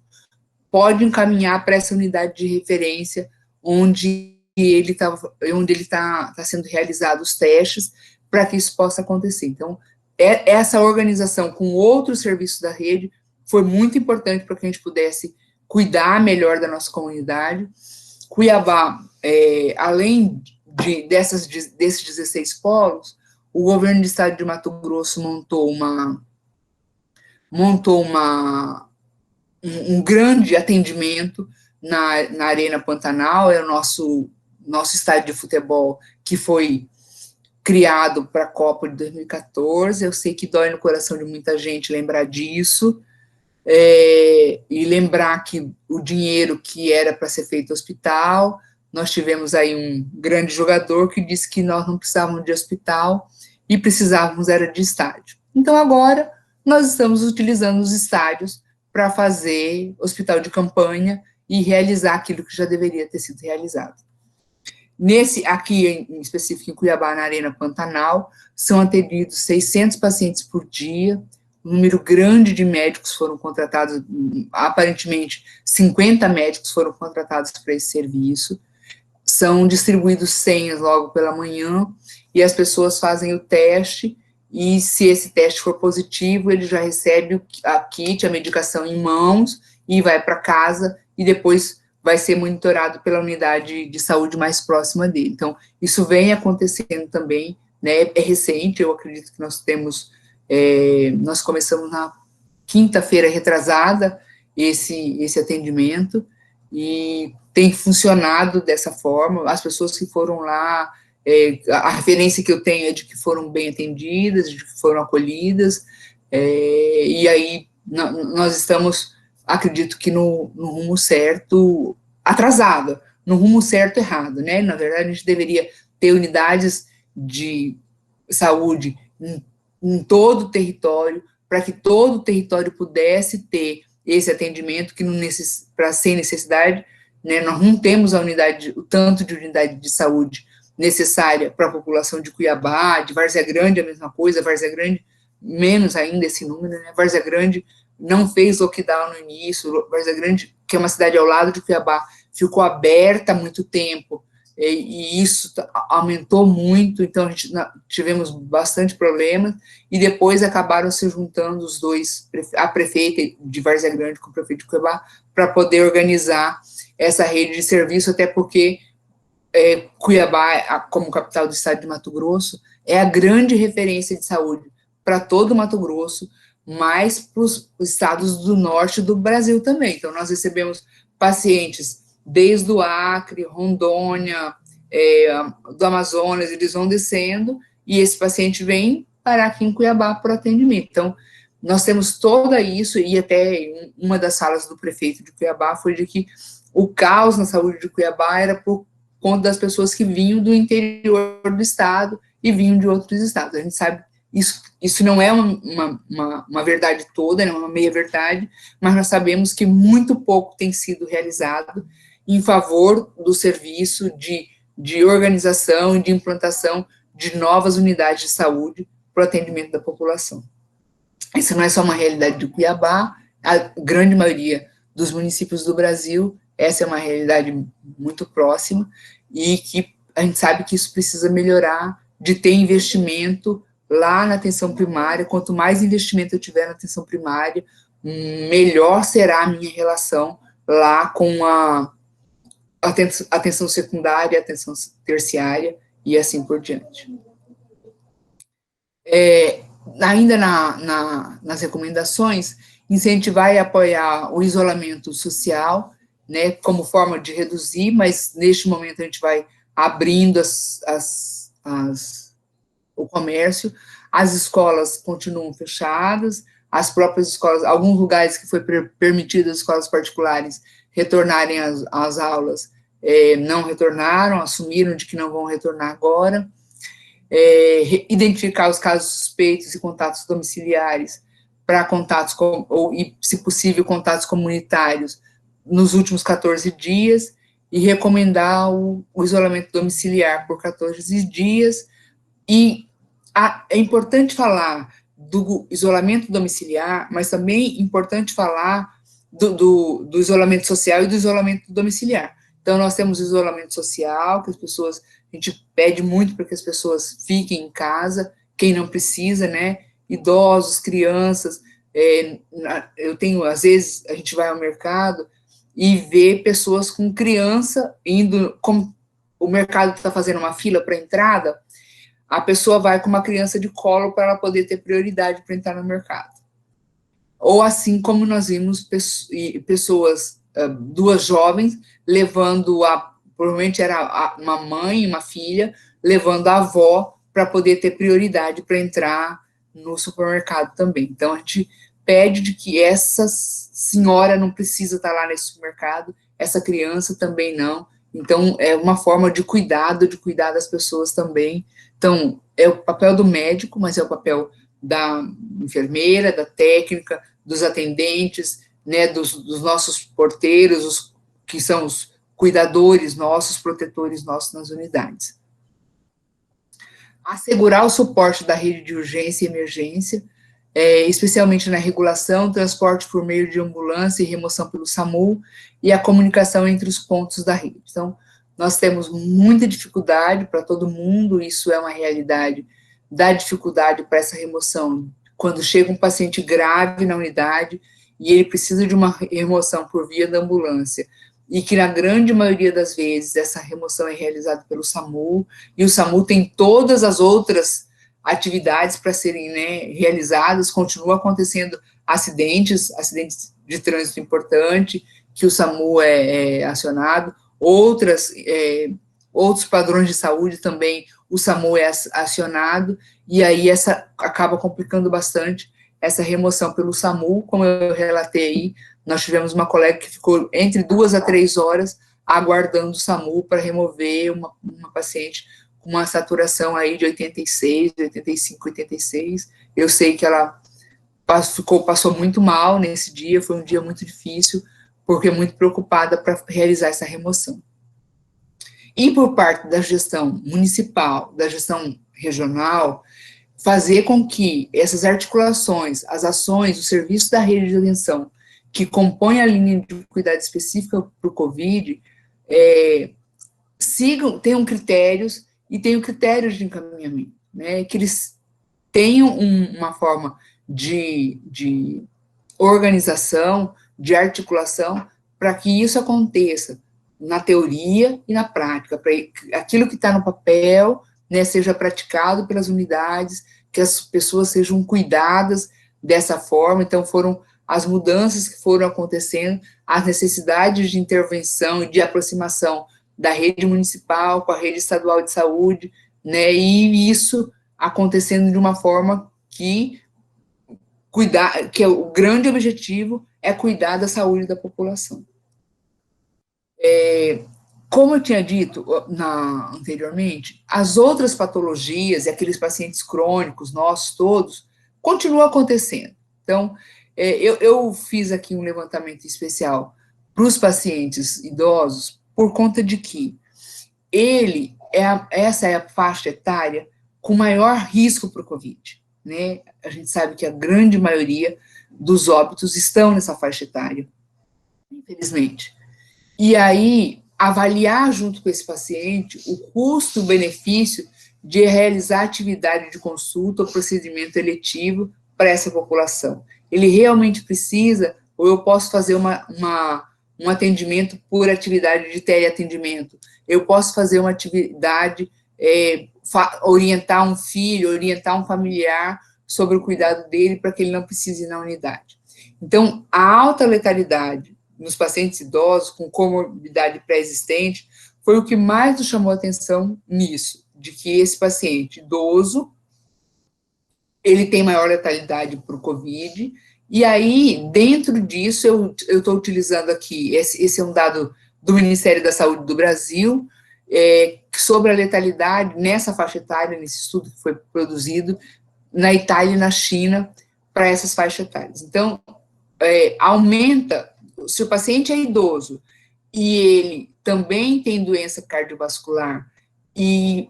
pode encaminhar para essa unidade de referência onde ele está sendo realizado os testes, para que isso possa acontecer. Então, essa organização com outros serviços da rede foi muito importante para que a gente pudesse cuidar melhor da nossa comunidade. Cuiabá, além desses 16 polos, o governo do estado de Mato Grosso montou um grande atendimento na Arena Pantanal, é o nosso estádio de futebol que foi criado para a Copa de 2014, eu sei que dói no coração de muita gente lembrar disso, e lembrar que o dinheiro que era para ser feito no hospital, nós tivemos aí um grande jogador que disse que nós não precisávamos de hospital e precisávamos era de estádio. Então, agora, nós estamos utilizando os estádios para fazer hospital de campanha e realizar aquilo que já deveria ter sido realizado. Aqui em específico em Cuiabá, na Arena Pantanal, são atendidos 600 pacientes por dia, um número grande de médicos foram contratados, aparentemente 50 médicos foram contratados para esse serviço, são distribuídos senhas logo pela manhã, e as pessoas fazem o teste, e se esse teste for positivo, ele já recebe a kit, a medicação em mãos, e vai para casa, e depois vai ser monitorado pela unidade de saúde mais próxima dele. Então, isso vem acontecendo também, né, é recente, eu acredito que nós começamos na quinta-feira retrasada esse atendimento, e tem funcionado dessa forma, as pessoas que foram lá, a referência que eu tenho é de que foram bem atendidas, de que foram acolhidas, e aí nós estamos, acredito que no rumo certo, atrasado, no rumo certo errado, né? Na verdade, a gente deveria ter unidades de saúde em todo o território, para que todo o território pudesse ter esse atendimento, que para sem necessidade, né, nós não temos o tanto de unidade de saúde necessária para a população de Cuiabá, de Várzea Grande a mesma coisa, Várzea Grande menos ainda esse número, né, Várzea Grande não fez lockdown no início, Várzea Grande, que é uma cidade ao lado de Cuiabá, ficou aberta há muito tempo, e isso aumentou muito, então tivemos bastante problemas, e depois acabaram se juntando os dois, a prefeita de Várzea Grande com o prefeito de Cuiabá, para poder organizar essa rede de serviço, até porque Cuiabá, como capital do estado de Mato Grosso, é a grande referência de saúde para todo o Mato Grosso, mas para os estados do norte do Brasil também. Então, nós recebemos pacientes desde o Acre, Rondônia, do Amazonas, eles vão descendo, e esse paciente vem parar aqui em Cuiabá para o atendimento. Então, nós temos toda isso, e até uma das falas do prefeito de Cuiabá foi de que o caos na saúde de Cuiabá era por conta das pessoas que vinham do interior do estado e vinham de outros estados. A gente sabe, isso não é uma verdade toda, não é uma meia-verdade, mas nós sabemos que muito pouco tem sido realizado em favor do serviço de organização e de implantação de novas unidades de saúde para o atendimento da população. Isso não é só uma realidade de Cuiabá, a grande maioria dos municípios do Brasil, essa é uma realidade muito próxima, e que a gente sabe que isso precisa melhorar, de ter investimento lá na atenção primária. Quanto mais investimento eu tiver na atenção primária, melhor será a minha relação lá com a atenção secundária, atenção terciária, e assim por diante. Ainda nas recomendações, incentivar e apoiar o isolamento social, né, como forma de reduzir, mas neste momento a gente vai abrindo o comércio, as escolas continuam fechadas, as próprias escolas, alguns lugares que foi permitido as escolas particulares retornarem às aulas, não retornaram, assumiram de que não vão retornar agora. identificar os casos suspeitos e contatos domiciliares para contatos, e, se possível, contatos comunitários nos últimos 14 dias, e recomendar o isolamento domiciliar por 14 dias. E é importante falar do isolamento domiciliar, mas também é importante falar do isolamento social e do isolamento domiciliar. Então, nós temos o isolamento social, que a gente pede muito para que as pessoas fiquem em casa, quem não precisa, né, idosos, crianças, eu tenho, às vezes, a gente vai ao mercado e vê pessoas com criança indo, como o mercado está fazendo uma fila para entrada, a pessoa vai com uma criança de colo para ela poder ter prioridade para entrar no mercado. Ou assim como nós vimos pessoas, duas jovens, levando provavelmente era uma mãe e uma filha, levando a avó para poder ter prioridade para entrar no supermercado também. Então, a gente pede de que essa senhora não precisa estar lá nesse supermercado, essa criança também não. Então, é uma forma de cuidar das pessoas também. Então, é o papel do médico, mas é o papel da enfermeira, da técnica, dos atendentes, né, dos nossos porteiros, que são os cuidadores nossos, protetores nossos nas unidades. Assegurar o suporte da rede de urgência e emergência, especialmente na regulação, transporte por meio de ambulância e remoção pelo SAMU, e a comunicação entre os pontos da rede. Então, nós temos muita dificuldade para todo mundo, isso é uma realidade, da dificuldade para essa remoção. Quando chega um paciente grave na unidade, e ele precisa de uma remoção por via da ambulância, e que na grande maioria das vezes essa remoção é realizada pelo SAMU, e o SAMU tem todas as outras atividades para serem, né, realizadas, continua acontecendo acidentes de trânsito importante, que o SAMU é acionado, outros padrões de saúde também, o SAMU é acionado, e aí essa acaba complicando bastante essa remoção pelo SAMU, como eu relatei aí, nós tivemos uma colega que ficou entre 2 a 3 horas aguardando o SAMU para remover uma paciente com uma saturação aí de 86, 85, 86. Eu sei que ela passou muito mal nesse dia, foi um dia muito difícil, porque muito preocupada para realizar essa remoção. E por parte da gestão municipal, da gestão regional, fazer com que essas articulações, as ações, o serviço da rede de atenção, que compõe a linha de cuidado específica para o COVID, tenham critérios e tenham critérios de encaminhamento, né, que eles tenham uma forma de organização, de articulação, para que isso aconteça na teoria e na prática, para aquilo que está no papel, né, seja praticado pelas unidades, que as pessoas sejam cuidadas dessa forma. Então, foram as mudanças que foram acontecendo, as necessidades de intervenção e de aproximação da rede municipal com a rede estadual de saúde, né, e isso acontecendo de uma forma que o grande objetivo é cuidar da saúde da população. Como eu tinha dito anteriormente, as outras patologias e aqueles pacientes crônicos, nós todos, continuam acontecendo. Então, eu fiz aqui um levantamento especial para os pacientes idosos, por conta de que essa é a faixa etária com maior risco para o COVID, né? A gente sabe que a grande maioria dos óbitos estão nessa faixa etária, infelizmente. E aí, avaliar junto com esse paciente o custo-benefício de realizar atividade de consulta ou procedimento eletivo para essa população. Ele realmente precisa, ou eu posso fazer um atendimento por atividade de teleatendimento, eu posso fazer uma atividade, orientar um filho, orientar um familiar sobre o cuidado dele para que ele não precise ir na unidade. Então, a alta letalidade nos pacientes idosos com comorbidade pré-existente foi o que mais nos chamou a atenção nisso, de que esse paciente idoso, ele tem maior letalidade para o COVID, e aí, dentro disso, eu estou utilizando aqui, esse é um dado do Ministério da Saúde do Brasil, sobre a letalidade nessa faixa etária, nesse estudo que foi produzido na Itália e na China, para essas faixas etárias. Então, aumenta, se o paciente é idoso e ele também tem doença cardiovascular e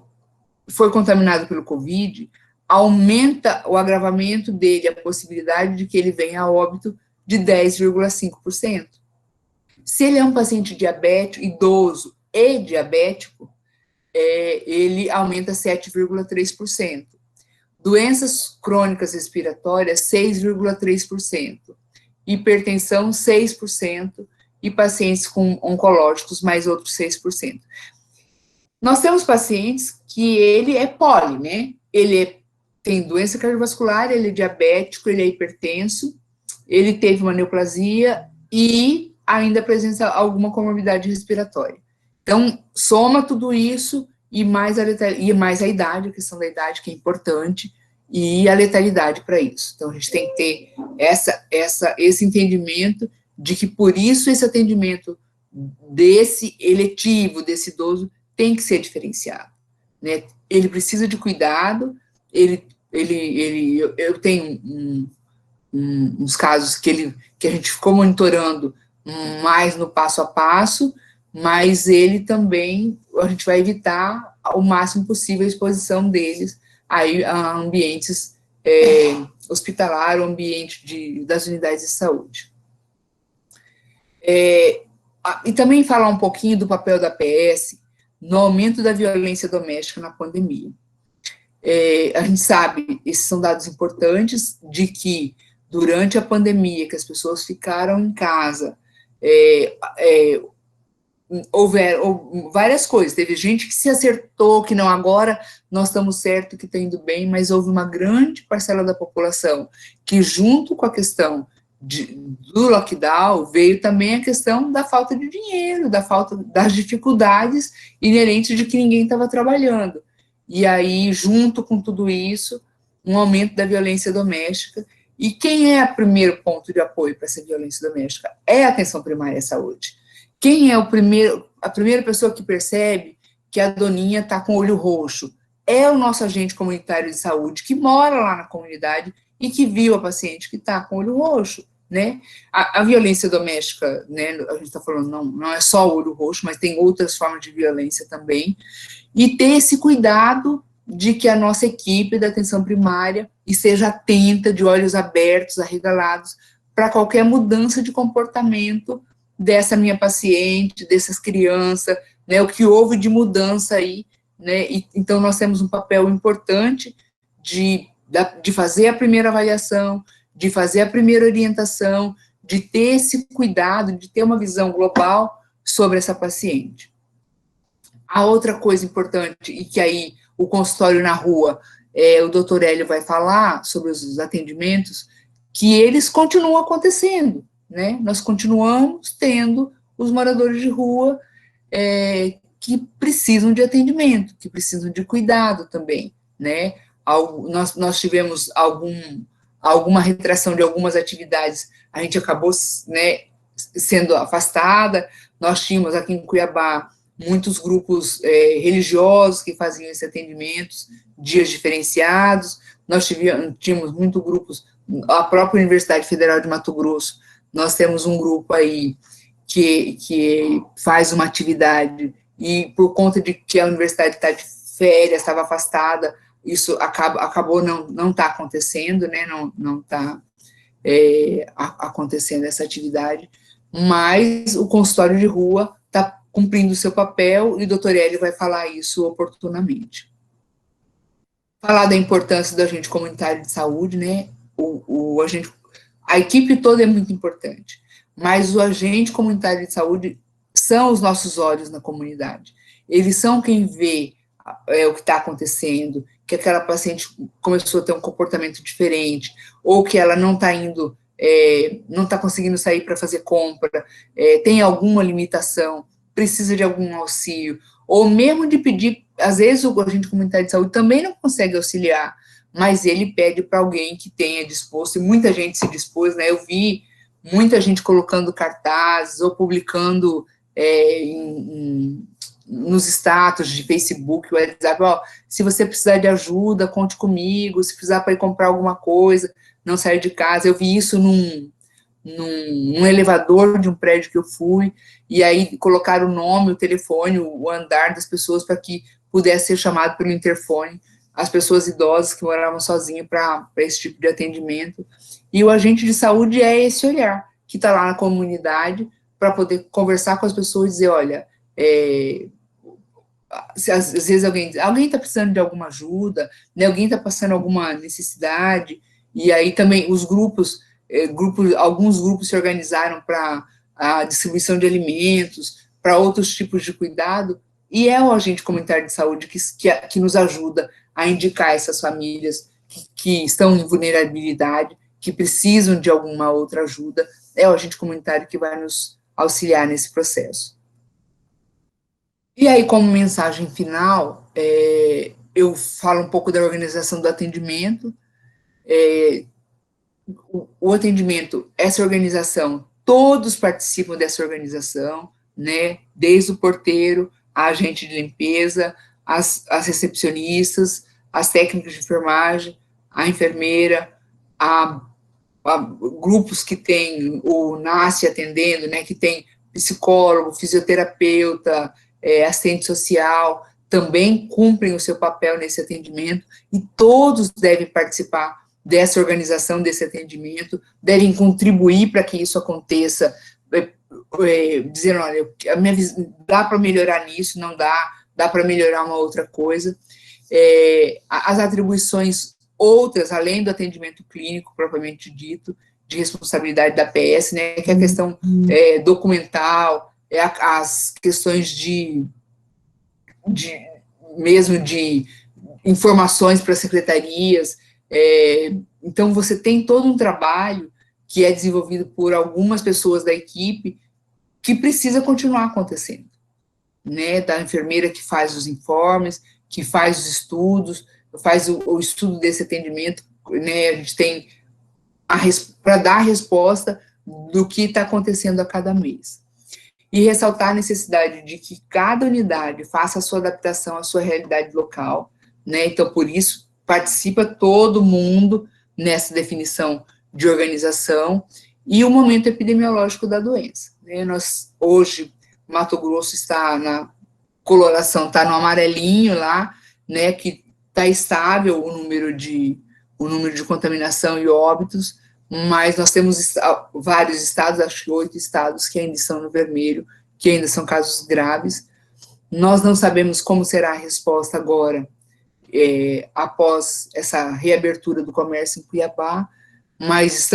foi contaminado pelo Covid, aumenta o agravamento dele, a possibilidade de que ele venha a óbito de 10,5%. Se ele é um paciente diabético, idoso e diabético, ele aumenta 7,3%. Doenças crônicas respiratórias, 6,3%. Hipertensão, 6%. E pacientes com oncológicos, mais outros 6%. Nós temos pacientes que ele é poli, né? Ele tem doença cardiovascular, ele é diabético, ele é hipertenso, ele teve uma neoplasia e ainda apresenta alguma comorbidade respiratória. Então, soma tudo isso e mais a idade, a questão da idade, que é importante, e a letalidade para isso. Então, a gente tem que ter esse entendimento de que, por isso, esse atendimento desse eletivo, desse idoso, tem que ser diferenciado, né? Ele precisa de cuidado, eu tenho uns casos que a gente ficou monitorando mais no passo a passo, mas ele também, a gente vai evitar ao máximo possível a exposição deles aí a ambientes hospitalar, ou ambiente das unidades de saúde. E também falar um pouquinho do papel da PS no aumento da violência doméstica na pandemia. A gente sabe, esses são dados importantes, de que durante a pandemia, que as pessoas ficaram em casa, houveram várias coisas. Teve gente que se acertou, que não, agora nós estamos certo, que está indo bem, mas houve uma grande parcela da população que, junto com a questão do lockdown, veio também a questão da falta de dinheiro, das dificuldades inerentes de que ninguém estava trabalhando. E aí, junto com tudo isso, um aumento da violência doméstica. E quem é o primeiro ponto de apoio para essa violência doméstica? É a atenção primária à saúde. Quem é a primeira pessoa que percebe que a doninha está com o olho roxo? É o nosso agente comunitário de saúde, que mora lá na comunidade e que viu a paciente que está com o olho roxo, né? A violência doméstica, né, a gente está falando, não é só o olho roxo, mas tem outras formas de violência também, e ter esse cuidado de que a nossa equipe da atenção primária esteja atenta, de olhos abertos, arregalados, para qualquer mudança de comportamento dessa minha paciente, dessas crianças, né, o que houve de mudança aí, né, então nós temos um papel importante de fazer a primeira avaliação, de fazer a primeira orientação, de ter esse cuidado, de ter uma visão global sobre essa paciente. A outra coisa importante, e que aí o consultório na rua, o doutor Hélio vai falar sobre os atendimentos, que eles continuam acontecendo, né? Nós continuamos tendo os moradores de rua que precisam de atendimento, que precisam de cuidado também, né? Nós tivemos alguma retração de algumas atividades, a gente acabou, né, sendo afastada. Nós tínhamos aqui em Cuiabá muitos grupos religiosos que faziam esses atendimentos, dias diferenciados. Nós tínhamos muitos grupos, a própria Universidade Federal de Mato Grosso, nós temos um grupo aí que faz uma atividade, e por conta de que a universidade está de férias, estava afastada, isso acabou não está acontecendo, né, não está acontecendo essa atividade, mas o consultório de rua está cumprindo o seu papel, e o doutor Hélio vai falar isso oportunamente. Falar da importância do agente comunitário de saúde, né, a equipe toda é muito importante, mas o agente comunitário de saúde são os nossos olhos na comunidade. Eles são quem vê o que está acontecendo, que aquela paciente começou a ter um comportamento diferente, ou que ela não está indo, não está conseguindo sair para fazer compra, tem alguma limitação, precisa de algum auxílio, ou mesmo de pedir, às vezes o agente comunitário de saúde também não consegue auxiliar, mas ele pede para alguém que tenha disposto, e muita gente se dispôs, né? Eu vi muita gente colocando cartazes ou publicando nos status de Facebook, WhatsApp, ó, se você precisar de ajuda, conte comigo, se precisar para ir comprar alguma coisa, não sair de casa. Eu vi isso num elevador de um prédio que eu fui, e aí colocaram o nome, o telefone, o andar das pessoas para que pudesse ser chamado pelo interfone as pessoas idosas que moravam sozinhas para esse tipo de atendimento. E o agente de saúde é esse olhar, que está lá na comunidade, para poder conversar com as pessoas e dizer, olha, às vezes alguém está precisando de alguma ajuda, né, alguém está passando alguma necessidade, e aí também os alguns grupos se organizaram para a distribuição de alimentos, para outros tipos de cuidado, e é o agente comunitário de saúde que nos ajuda a indicar essas famílias que estão em vulnerabilidade, que precisam de alguma outra ajuda, é o agente comunitário que vai nos auxiliar nesse processo. E aí, como mensagem final, eu falo um pouco da organização do atendimento. O atendimento, essa organização, todos participam dessa organização, né? Desde o porteiro, a agente de limpeza, as recepcionistas, as técnicas de enfermagem, a enfermeira, grupos que tem o NASCE atendendo, né? Que tem psicólogo, fisioterapeuta, assistente social, também cumprem o seu papel nesse atendimento, e todos devem participar dessa organização, desse atendimento, devem contribuir para que isso aconteça, dizendo, olha, dá para melhorar nisso, não dá para melhorar uma outra coisa. As atribuições outras, além do atendimento clínico, propriamente dito, de responsabilidade da PS, né, que é a questão documental, as questões de informações para secretarias. Então, você tem todo um trabalho que é desenvolvido por algumas pessoas da equipe que precisa continuar acontecendo, né, da enfermeira que faz os informes, que faz os estudos, faz o estudo desse atendimento, né, a gente tem para dar a resposta do que está acontecendo a cada mês. E ressaltar a necessidade de que cada unidade faça a sua adaptação à sua realidade local, né, então, por isso, participa todo mundo nessa definição de organização e o momento epidemiológico da doença, né, hoje, Mato Grosso está na coloração, está no amarelinho lá, né, que está estável o número de contaminação e óbitos, mas nós temos vários estados, acho que 8 estados, que ainda estão no vermelho, que ainda são casos graves. Nós não sabemos como será a resposta agora, após essa reabertura do comércio em Cuiabá, mas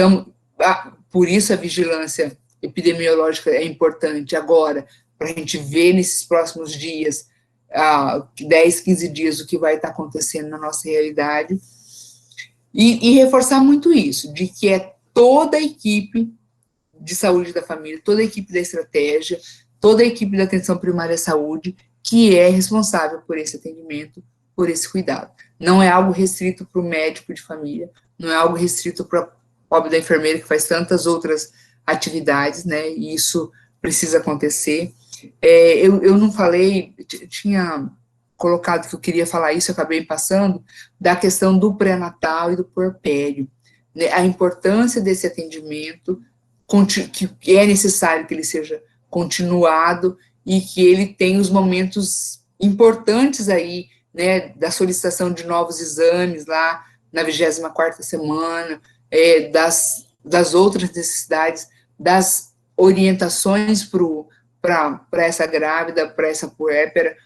por isso a vigilância epidemiológica é importante agora, para a gente ver nesses próximos dias, 10, 15 dias, o que vai estar acontecendo na nossa realidade, e reforçar muito isso, de que é toda a equipe de saúde da família, toda a equipe da estratégia, toda a equipe da atenção primária à saúde, que é responsável por esse atendimento, por esse cuidado. Não é algo restrito para o médico de família, não é algo restrito para o pobre da enfermeira, que faz tantas outras atividades, né, e isso precisa acontecer. Eu não falei, tinha colocado que eu queria falar isso, eu acabei passando, da questão do pré-natal e do puerpério, né, a importância desse atendimento, que é necessário que ele seja continuado e que ele tenha os momentos importantes aí, né, da solicitação de novos exames lá na 24ª semana, das outras necessidades, das orientações para essa grávida, para essa puérpera,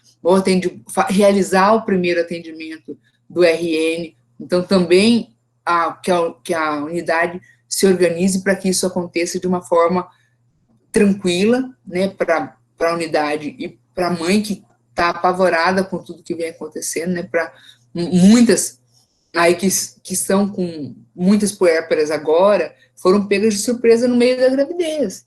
realizar o primeiro atendimento do RN, então também que a unidade se organize para que isso aconteça de uma forma tranquila, né, para a unidade e para a mãe que está apavorada com tudo que vem acontecendo, né, para muitas aí que estão com muitas puérperas agora, foram pegas de surpresa no meio da gravidez,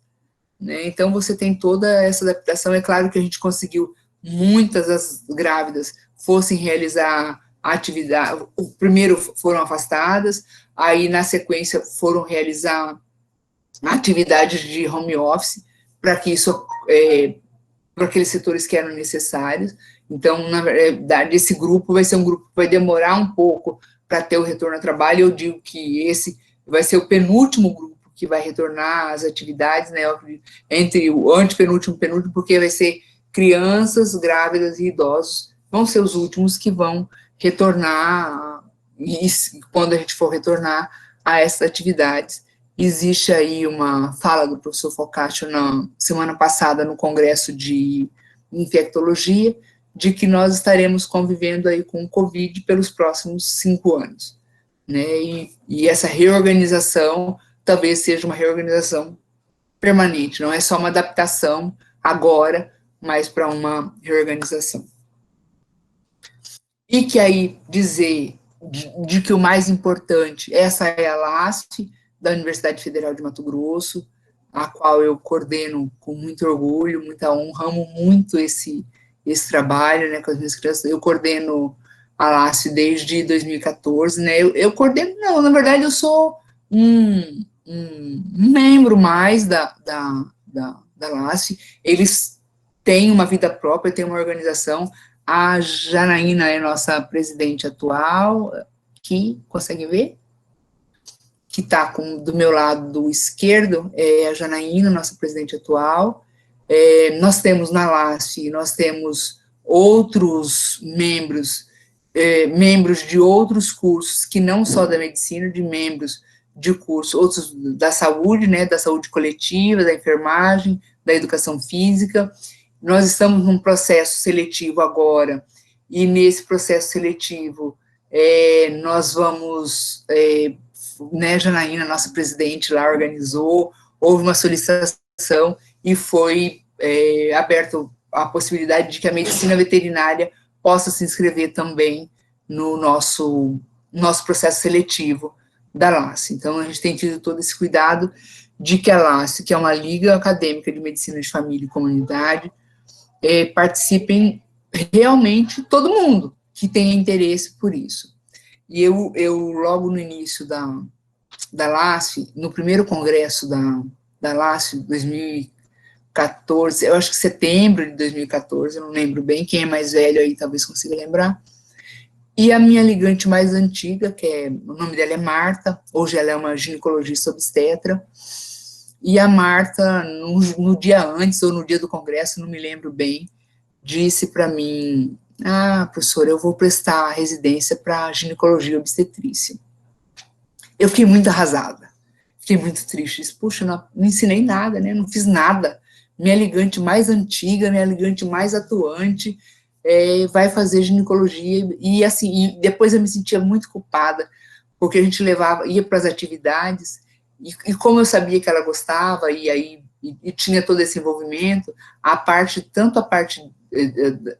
né, então você tem toda essa adaptação. É claro que a gente conseguiu muitas das grávidas fossem realizar a atividade, primeiro foram afastadas, aí na sequência foram realizar atividades de home office, para que isso para aqueles setores que eram necessários. Então, na verdade, esse grupo vai ser um grupo que vai demorar um pouco para ter o retorno ao trabalho. Eu digo que esse vai ser o penúltimo grupo que vai retornar às atividades, né, entre o antepenúltimo e o penúltimo, porque vai ser crianças, grávidas e idosos, vão ser os últimos que vão retornar, e quando a gente for retornar a essas atividades. Existe aí uma fala do professor Focaccio na semana passada no Congresso de Infectologia, de que nós estaremos convivendo aí com o Covid pelos próximos 5 anos, né, e essa reorganização talvez seja uma reorganização permanente, não é só uma adaptação agora, mas para uma reorganização. E que aí dizer de que o mais importante, essa é a LASF, da Universidade Federal de Mato Grosso, a qual eu coordeno com muito orgulho, muita honra, amo muito esse trabalho, né, com as minhas crianças. Eu coordeno a LASF desde 2014, né, eu coordeno, não, na verdade eu sou um membro mais da LASF. Eles têm uma vida própria, têm uma organização. A Janaína é nossa presidente atual, que, consegue ver? Que está do meu lado esquerdo, é a Janaína, nossa presidente atual. Nós temos na LASF, nós temos outros membros, membros de outros cursos, que não só da medicina, de membros de cursos, outros da saúde, né, da saúde coletiva, da enfermagem, da educação física. Nós estamos num processo seletivo agora, e nesse processo seletivo nós vamos, né, Janaína, nossa presidente lá, organizou, houve uma solicitação e foi aberta a possibilidade de que a medicina veterinária possa se inscrever também no nosso processo seletivo da LASF. Então, a gente tem tido todo esse cuidado de que a LASF, que é uma Liga Acadêmica de Medicina de Família e Comunidade, participem realmente todo mundo que tenha interesse por isso. E eu logo no início da LASF, no primeiro congresso da LASF, 2014, eu acho que setembro de 2014, eu não lembro bem, quem é mais velho aí talvez consiga lembrar, e a minha ligante mais antiga, o nome dela é Marta, hoje ela é uma ginecologista obstetra, e a Marta, no dia antes, ou no dia do congresso, não me lembro bem, disse para mim, professora, eu vou prestar residência para ginecologia obstetrícia. Eu fiquei muito arrasada, fiquei muito triste, disse, puxa, não ensinei nada, né, não fiz nada, minha ligante mais antiga, minha ligante mais atuante, vai fazer ginecologia, e assim, e depois eu me sentia muito culpada, porque a gente ia para as atividades, e como eu sabia que ela gostava, e aí e tinha todo esse envolvimento, tanto a parte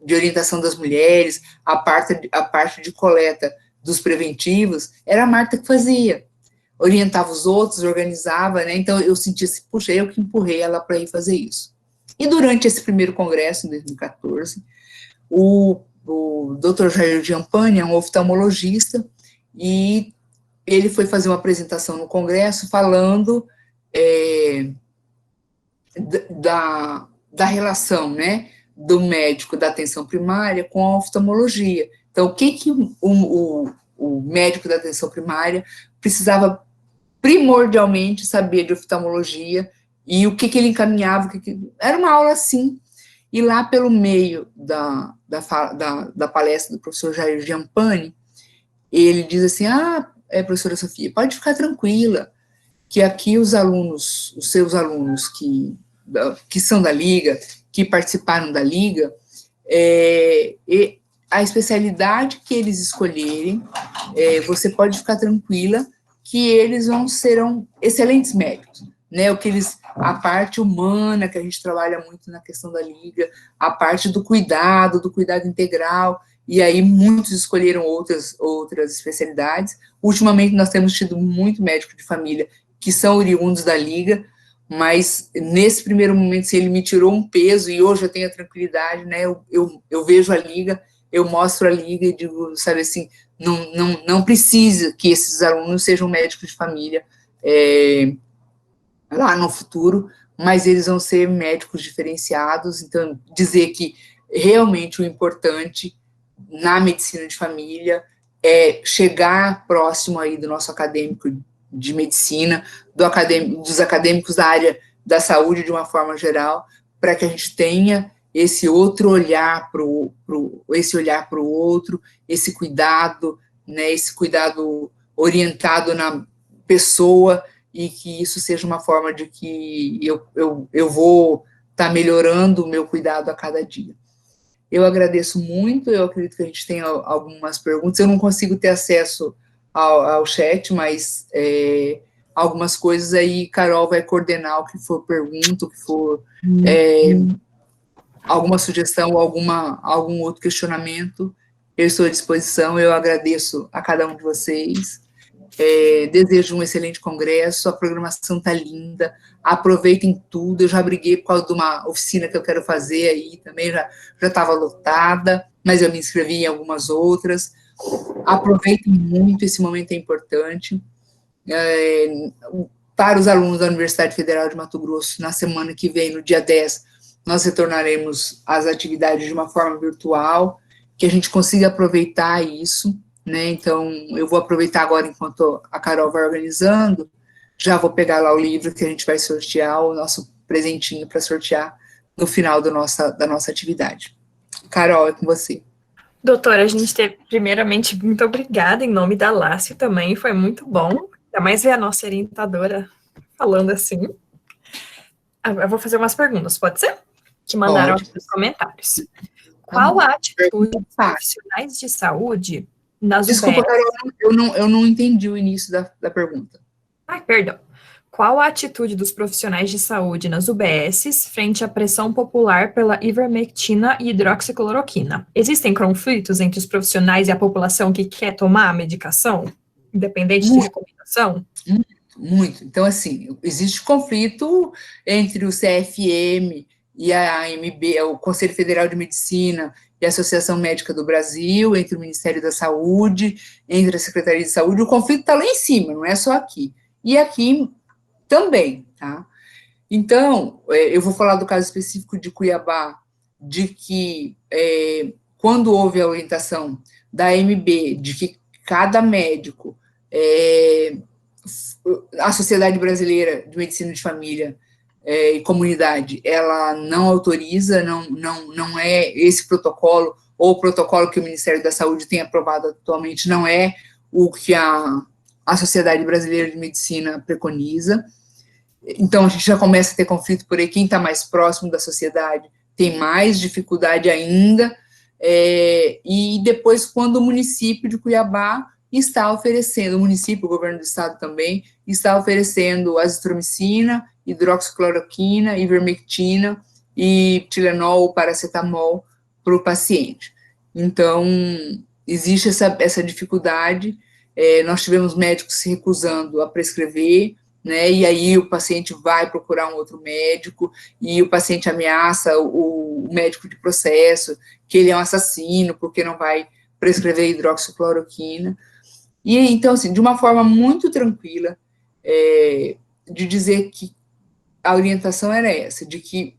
de orientação das mulheres, a parte de coleta dos preventivos, era a Marta que fazia, orientava os outros, organizava, né, então eu sentia assim, puxa, eu que empurrei ela para ir fazer isso. E durante esse primeiro congresso, em 2014, o Dr. Jair Giampani é um oftalmologista, e ele foi fazer uma apresentação no congresso falando da relação, né, do médico da atenção primária com a oftalmologia. Então, o que o médico da atenção primária precisava primordialmente saber de oftalmologia e o que ele encaminhava, era uma aula assim. E lá pelo meio da palestra do professor Jair Giampani, ele diz assim, professora Sofia, pode ficar tranquila, que aqui os seus alunos que são da Liga, que participaram da Liga, a especialidade que eles escolherem, você pode ficar tranquila que eles serão excelentes médicos, né, a parte humana, que a gente trabalha muito na questão da Liga, a parte do cuidado integral, e aí muitos escolheram outras especialidades. Ultimamente nós temos tido muito médico de família que são oriundos da Liga, mas nesse primeiro momento, ele me tirou um peso, e hoje eu tenho a tranquilidade, né, eu vejo a Liga, eu mostro a Liga e digo, sabe assim, não precisa que esses alunos sejam médicos de família lá no futuro, mas eles vão ser médicos diferenciados, então dizer que realmente o importante na medicina de família é chegar próximo aí do nosso acadêmico de medicina, dos acadêmicos da área da saúde de uma forma geral, para que a gente tenha esse outro olhar esse olhar para o outro, esse cuidado, né, esse cuidado orientado na pessoa, e que isso seja uma forma de que eu vou estar melhorando o meu cuidado a cada dia. Eu agradeço muito, eu acredito que a gente tem algumas perguntas, eu não consigo ter acesso ao chat, mas algumas coisas aí, Carol vai coordenar o que for pergunta, o que for alguma sugestão ou algum outro questionamento, eu estou à disposição, eu agradeço a cada um de vocês, desejo um excelente congresso, a programação está linda, aproveitem tudo, eu já briguei por causa de uma oficina que eu quero fazer aí, também já estava lotada, mas eu me inscrevi em algumas outras, aproveitem muito, esse momento é importante. Para os alunos da Universidade Federal de Mato Grosso, na semana que vem, no dia 10, nós retornaremos às atividades de uma forma virtual, que a gente consiga aproveitar isso, né? Então, eu vou aproveitar agora, enquanto a Carol vai organizando, já vou pegar lá o livro que a gente vai sortear, o nosso presentinho para sortear no final da nossa atividade. Carol, é com você. Doutora, a gente teve, primeiramente, muito obrigada em nome da Lácio também, foi muito bom, ainda mais ver a nossa orientadora falando assim. Eu vou fazer umas perguntas, pode ser? Que mandaram aqui nos comentários. Qual a atitude dos profissionais de saúde nas UBS? Desculpa, Carol, eu não entendi o início da pergunta. Perdão. Qual a atitude dos profissionais de saúde nas UBSs frente à pressão popular pela ivermectina e hidroxicloroquina? Existem conflitos entre os profissionais e a população que quer tomar a medicação, independente de recomendação? Muito. Então, assim, existe conflito entre o CFM e a AMB, o Conselho Federal de Medicina e a Associação Médica do Brasil, entre o Ministério da Saúde, entre a Secretaria de Saúde. O conflito está lá em cima, não é só aqui. E aqui também, tá? Então, eu vou falar do caso específico de Cuiabá, de que quando houve a orientação da AMB de que cada médico, a Sociedade Brasileira de Medicina de Família e Comunidade, ela não autoriza, não é esse protocolo, ou o protocolo que o Ministério da Saúde tem aprovado atualmente, não é o que a Sociedade Brasileira de Medicina preconiza. Então, a gente já começa a ter conflito por aí, quem está mais próximo da sociedade tem mais dificuldade ainda, e depois, quando o município de Cuiabá está oferecendo, o município, o governo do estado também, está oferecendo azitromicina, hidroxicloroquina, ivermectina e Tilenol ou paracetamol para o paciente. Então, existe essa dificuldade, nós tivemos médicos se recusando a prescrever, né, e aí o paciente vai procurar um outro médico, e o paciente ameaça o médico de processo, que ele é um assassino, porque não vai prescrever hidroxicloroquina. E então, assim, de uma forma muito tranquila, de dizer que a orientação era essa, de que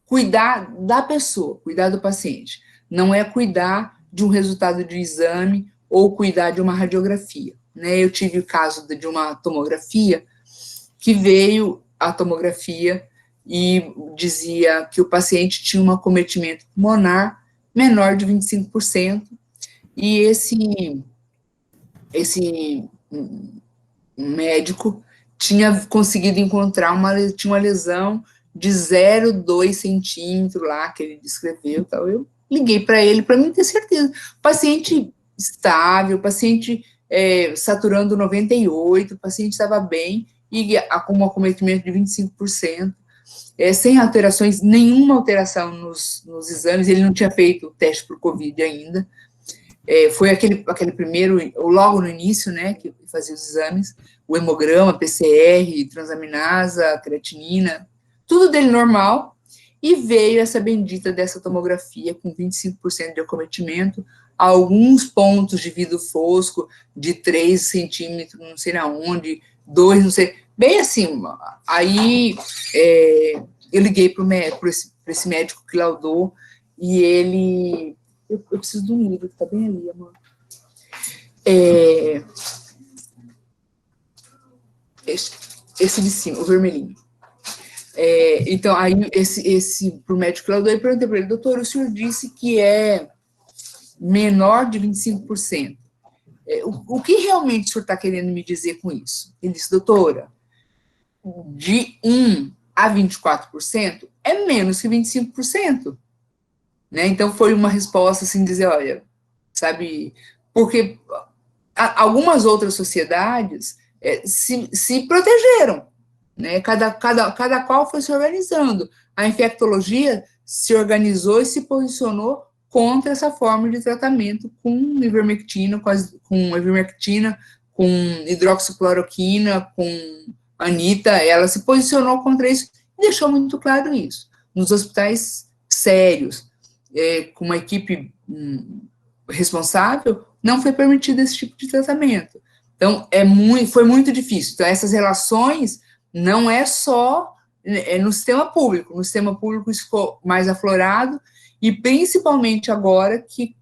cuidar da pessoa, cuidar do paciente, não é cuidar de um resultado de exame ou cuidar de uma radiografia, né? Eu tive o caso de uma tomografia, que veio a tomografia e dizia que o paciente tinha um acometimento pulmonar menor de 25%, e esse médico tinha conseguido encontrar tinha uma lesão de 0,2 centímetro lá, que ele descreveu, tal. Eu liguei para ele, para mim ter certeza. Paciente estável, paciente saturando 98, o paciente estava bem, e com um acometimento de 25%, sem alterações, nenhuma alteração nos exames, ele não tinha feito o teste para o Covid ainda, foi aquele primeiro, logo no início, né, que fazia os exames, o hemograma, PCR, transaminasa, creatinina, tudo dele normal, e veio essa bendita dessa tomografia com 25% de acometimento, alguns pontos de vidro fosco de 3 centímetros, não sei na onde, 2, não sei, bem assim, aí eu liguei para esse médico que laudou, e ele, eu preciso de um livro, que está bem ali, amor. Esse de cima, o vermelhinho. Então, aí, pro médico que laudou, eu perguntei para ele, doutor, o senhor disse que é menor de 25%. O que realmente o senhor está querendo me dizer com isso? Ele disse, doutora, de 1 a 24% é menos que 25%. Né? Então, foi uma resposta, assim, dizer, olha, sabe, porque algumas outras sociedades se protegeram, né? Cada qual foi se organizando. A infectologia se organizou e se posicionou contra essa forma de tratamento com ivermectina, com hidroxicloroquina, com anita, ela se posicionou contra isso e deixou muito claro isso. Nos hospitais sérios, com uma equipe responsável, não foi permitido esse tipo de tratamento. Então, foi muito difícil. Então, essas relações não é só no sistema público. No sistema público isso ficou mais aflorado, e principalmente agora que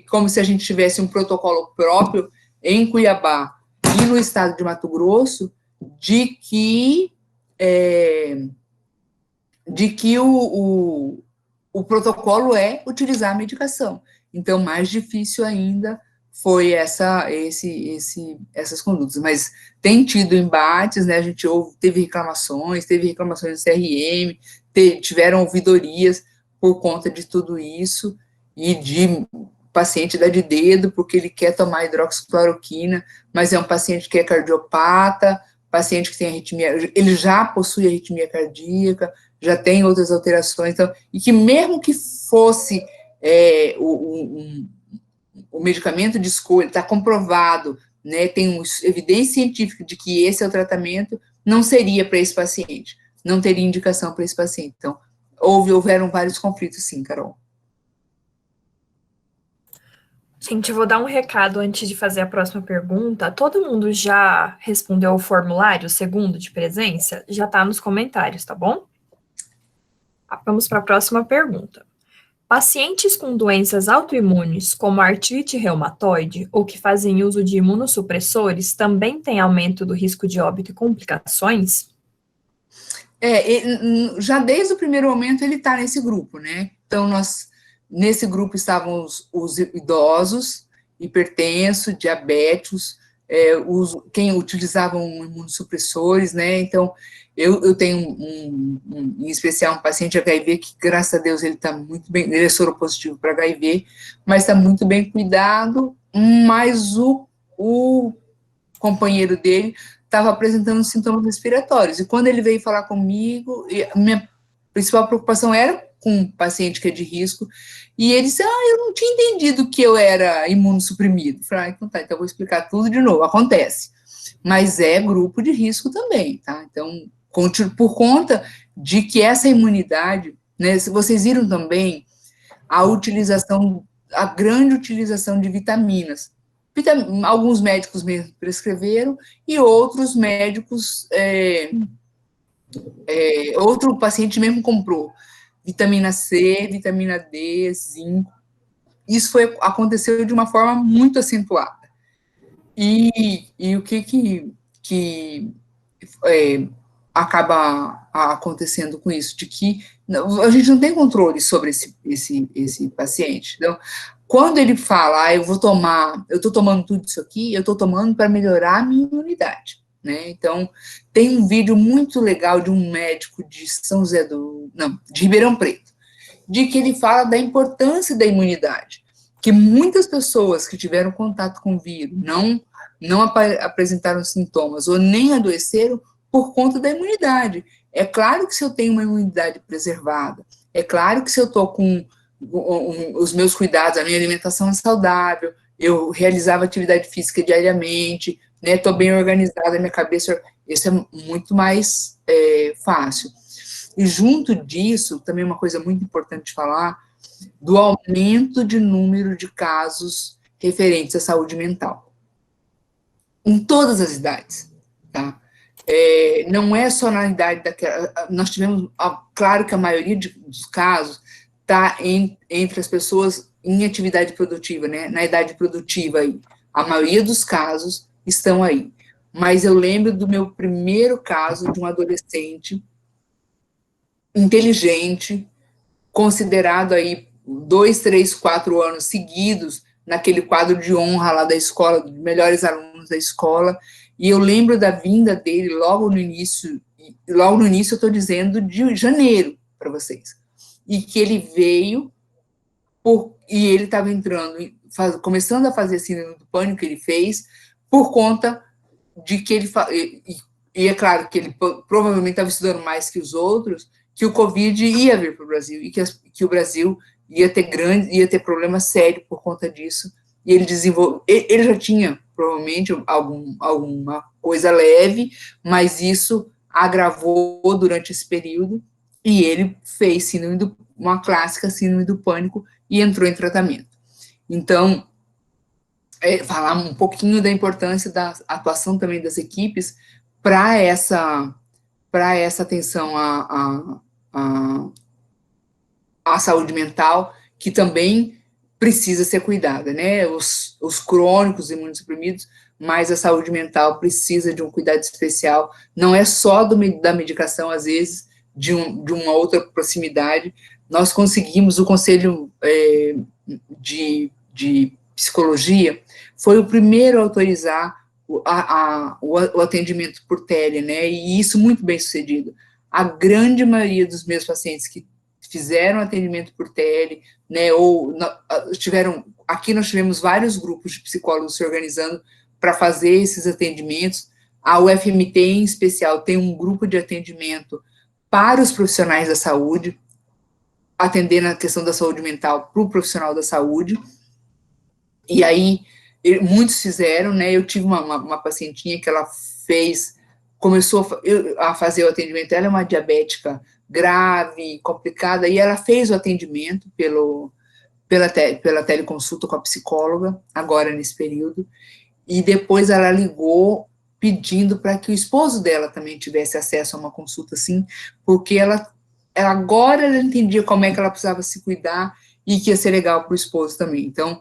como se a gente tivesse um protocolo próprio em Cuiabá e no estado de Mato Grosso, de que o protocolo é utilizar a medicação. Então, mais difícil ainda foi essas condutas. Mas tem tido embates, né? A gente teve reclamações do CRM, tiveram ouvidorias por conta de tudo isso, e de paciente dar de dedo porque ele quer tomar hidroxicloroquina, mas é um paciente que é cardiopata, paciente que tem arritmia, ele já possui arritmia cardíaca, já tem outras alterações, então, e que mesmo que fosse o medicamento de escolha, está comprovado, né, tem evidência científica de que esse é o tratamento, não seria para esse paciente, não teria indicação para esse paciente. Então, houveram vários conflitos, sim, Carol. Gente, eu vou dar um recado antes de fazer a próxima pergunta. Todo mundo já respondeu o formulário segundo de presença? Já está nos comentários, tá bom? Vamos para a próxima pergunta. Pacientes com doenças autoimunes, como artrite reumatoide, ou que fazem uso de imunossupressores, também têm aumento do risco de óbito e complicações? Já desde o primeiro momento ele está nesse grupo, né? Então, nesse grupo estavam os idosos, hipertensos, diabéticos, quem utilizavam imunossupressores, né? Então, eu tenho em especial um paciente HIV que, graças a Deus, ele está muito bem, ele é soropositivo para HIV, mas está muito bem cuidado, mas o companheiro dele estava apresentando sintomas respiratórios, e quando ele veio falar comigo, a minha principal preocupação era com um paciente que é de risco, e ele disse, eu não tinha entendido que eu era imunossuprimido. Eu falei, então tá, então eu vou explicar tudo de novo, acontece, mas é grupo de risco também, tá? Então, por conta de que essa imunidade, né, vocês viram também a grande utilização de vitaminas. Alguns médicos mesmo prescreveram, e outros médicos, outro paciente mesmo comprou vitamina C, vitamina D, zinco. Isso aconteceu de uma forma muito acentuada. E o que acaba acontecendo com isso? De que a gente não tem controle sobre esse paciente. Então, quando ele fala, eu estou tomando tudo isso aqui, eu estou tomando para melhorar a minha imunidade, né? Então, tem um vídeo muito legal de um médico de de Ribeirão Preto, de que ele fala da importância da imunidade, que muitas pessoas que tiveram contato com o vírus não apresentaram sintomas ou nem adoeceram por conta da imunidade. É claro que se eu tenho uma imunidade preservada, é claro que se eu estou com os meus cuidados, a minha alimentação é saudável, eu realizava atividade física diariamente, né, estou bem organizada, minha cabeça, isso é muito mais fácil. E junto disso, também uma coisa muito importante de falar, do aumento de número de casos referentes à saúde mental. Em todas as idades, tá? não é só na idade daquela. Nós tivemos, claro que a maioria dos casos está entre as pessoas em atividade produtiva, né? Na idade produtiva aí. A maioria dos casos estão aí. Mas eu lembro do meu primeiro caso de um adolescente inteligente, considerado aí 2, 3, 4 anos seguidos naquele quadro de honra lá da escola, dos melhores alunos da escola, e eu lembro da vinda dele logo no início eu estou dizendo de janeiro para vocês, e que ele veio, e ele estava entrando, começando a fazer a síndrome do pânico que ele fez, por conta de que ele, e é claro que ele provavelmente estava estudando mais que os outros, que o Covid ia vir para o Brasil, e que o Brasil ia ter problema sério por conta disso, e ele já tinha, provavelmente, alguma coisa leve, mas isso agravou durante esse período, e ele fez uma clássica síndrome do pânico, e entrou em tratamento. Então, falar um pouquinho da importância da atuação também das equipes para essa atenção à saúde mental, que também precisa ser cuidada, né? Os crônicos imunossuprimidos, mas a saúde mental precisa de um cuidado especial, não é só da medicação, às vezes, de uma outra proximidade. Nós conseguimos, o Conselho de Psicologia foi o primeiro a autorizar o atendimento por tele, né, e isso muito bem sucedido. A grande maioria dos meus pacientes que fizeram atendimento por tele, né, aqui nós tivemos vários grupos de psicólogos se organizando para fazer esses atendimentos. A UFMT, em especial, tem um grupo de atendimento para os profissionais da saúde, atendendo a questão da saúde mental para o profissional da saúde, e aí muitos fizeram, né, eu tive uma pacientinha que ela começou a fazer o atendimento, ela é uma diabética grave, complicada, e ela fez o atendimento pela teleconsulta com a psicóloga, agora nesse período, e depois ela ligou pedindo para que o esposo dela também tivesse acesso a uma consulta assim, porque agora ela entendia como é que ela precisava se cuidar e que ia ser legal para o esposo também. Então,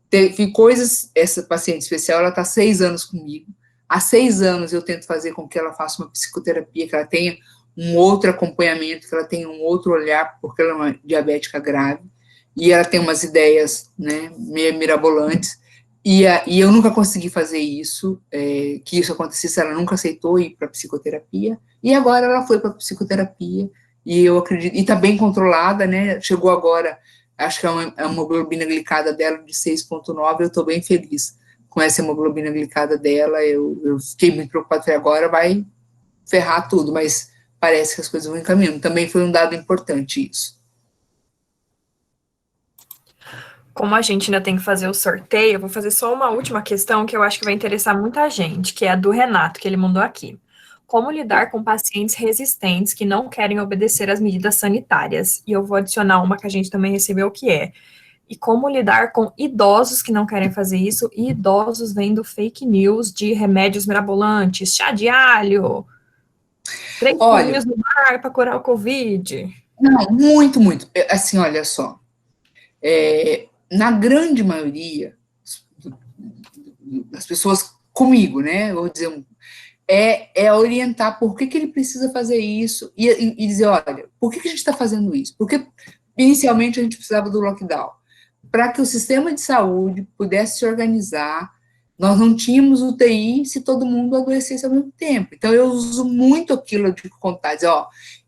teve coisas, essa paciente especial, ela está há 6 anos comigo. Há 6 anos eu tento fazer com que ela faça uma psicoterapia, que ela tenha um outro acompanhamento, que ela tenha um outro olhar, porque ela é uma diabética grave, e ela tem umas ideias, né, meio mirabolantes, e eu nunca consegui fazer isso, que isso acontecesse, ela nunca aceitou ir para psicoterapia, e agora ela foi para psicoterapia, e eu acredito, e está bem controlada, né, chegou agora, acho que a hemoglobina glicada dela de 6,9, eu estou bem feliz com essa hemoglobina glicada dela, eu fiquei muito preocupada, falei, agora vai ferrar tudo, mas parece que as coisas vão encaminhando, também foi um dado importante isso. Como a gente ainda tem que fazer o sorteio, eu vou fazer só uma última questão que eu acho que vai interessar muita gente, que é a do Renato, que ele mandou aqui. Como lidar com pacientes resistentes que não querem obedecer às medidas sanitárias? E eu vou adicionar uma que a gente também recebeu, que é: e como lidar com idosos que não querem fazer isso, e idosos vendo fake news de remédios mirabolantes, chá de alho, 3 pulinhos no mar para curar o Covid? Não, muito, muito. Assim, olha só. Na grande maioria das pessoas comigo, né, vou dizer, orientar por que ele precisa fazer isso e dizer, olha, por que a gente está fazendo isso? Porque inicialmente a gente precisava do lockdown, para que o sistema de saúde pudesse se organizar. Nós não tínhamos UTI se todo mundo adoecesse ao mesmo tempo. Então, eu uso muito aquilo de contar, dizer,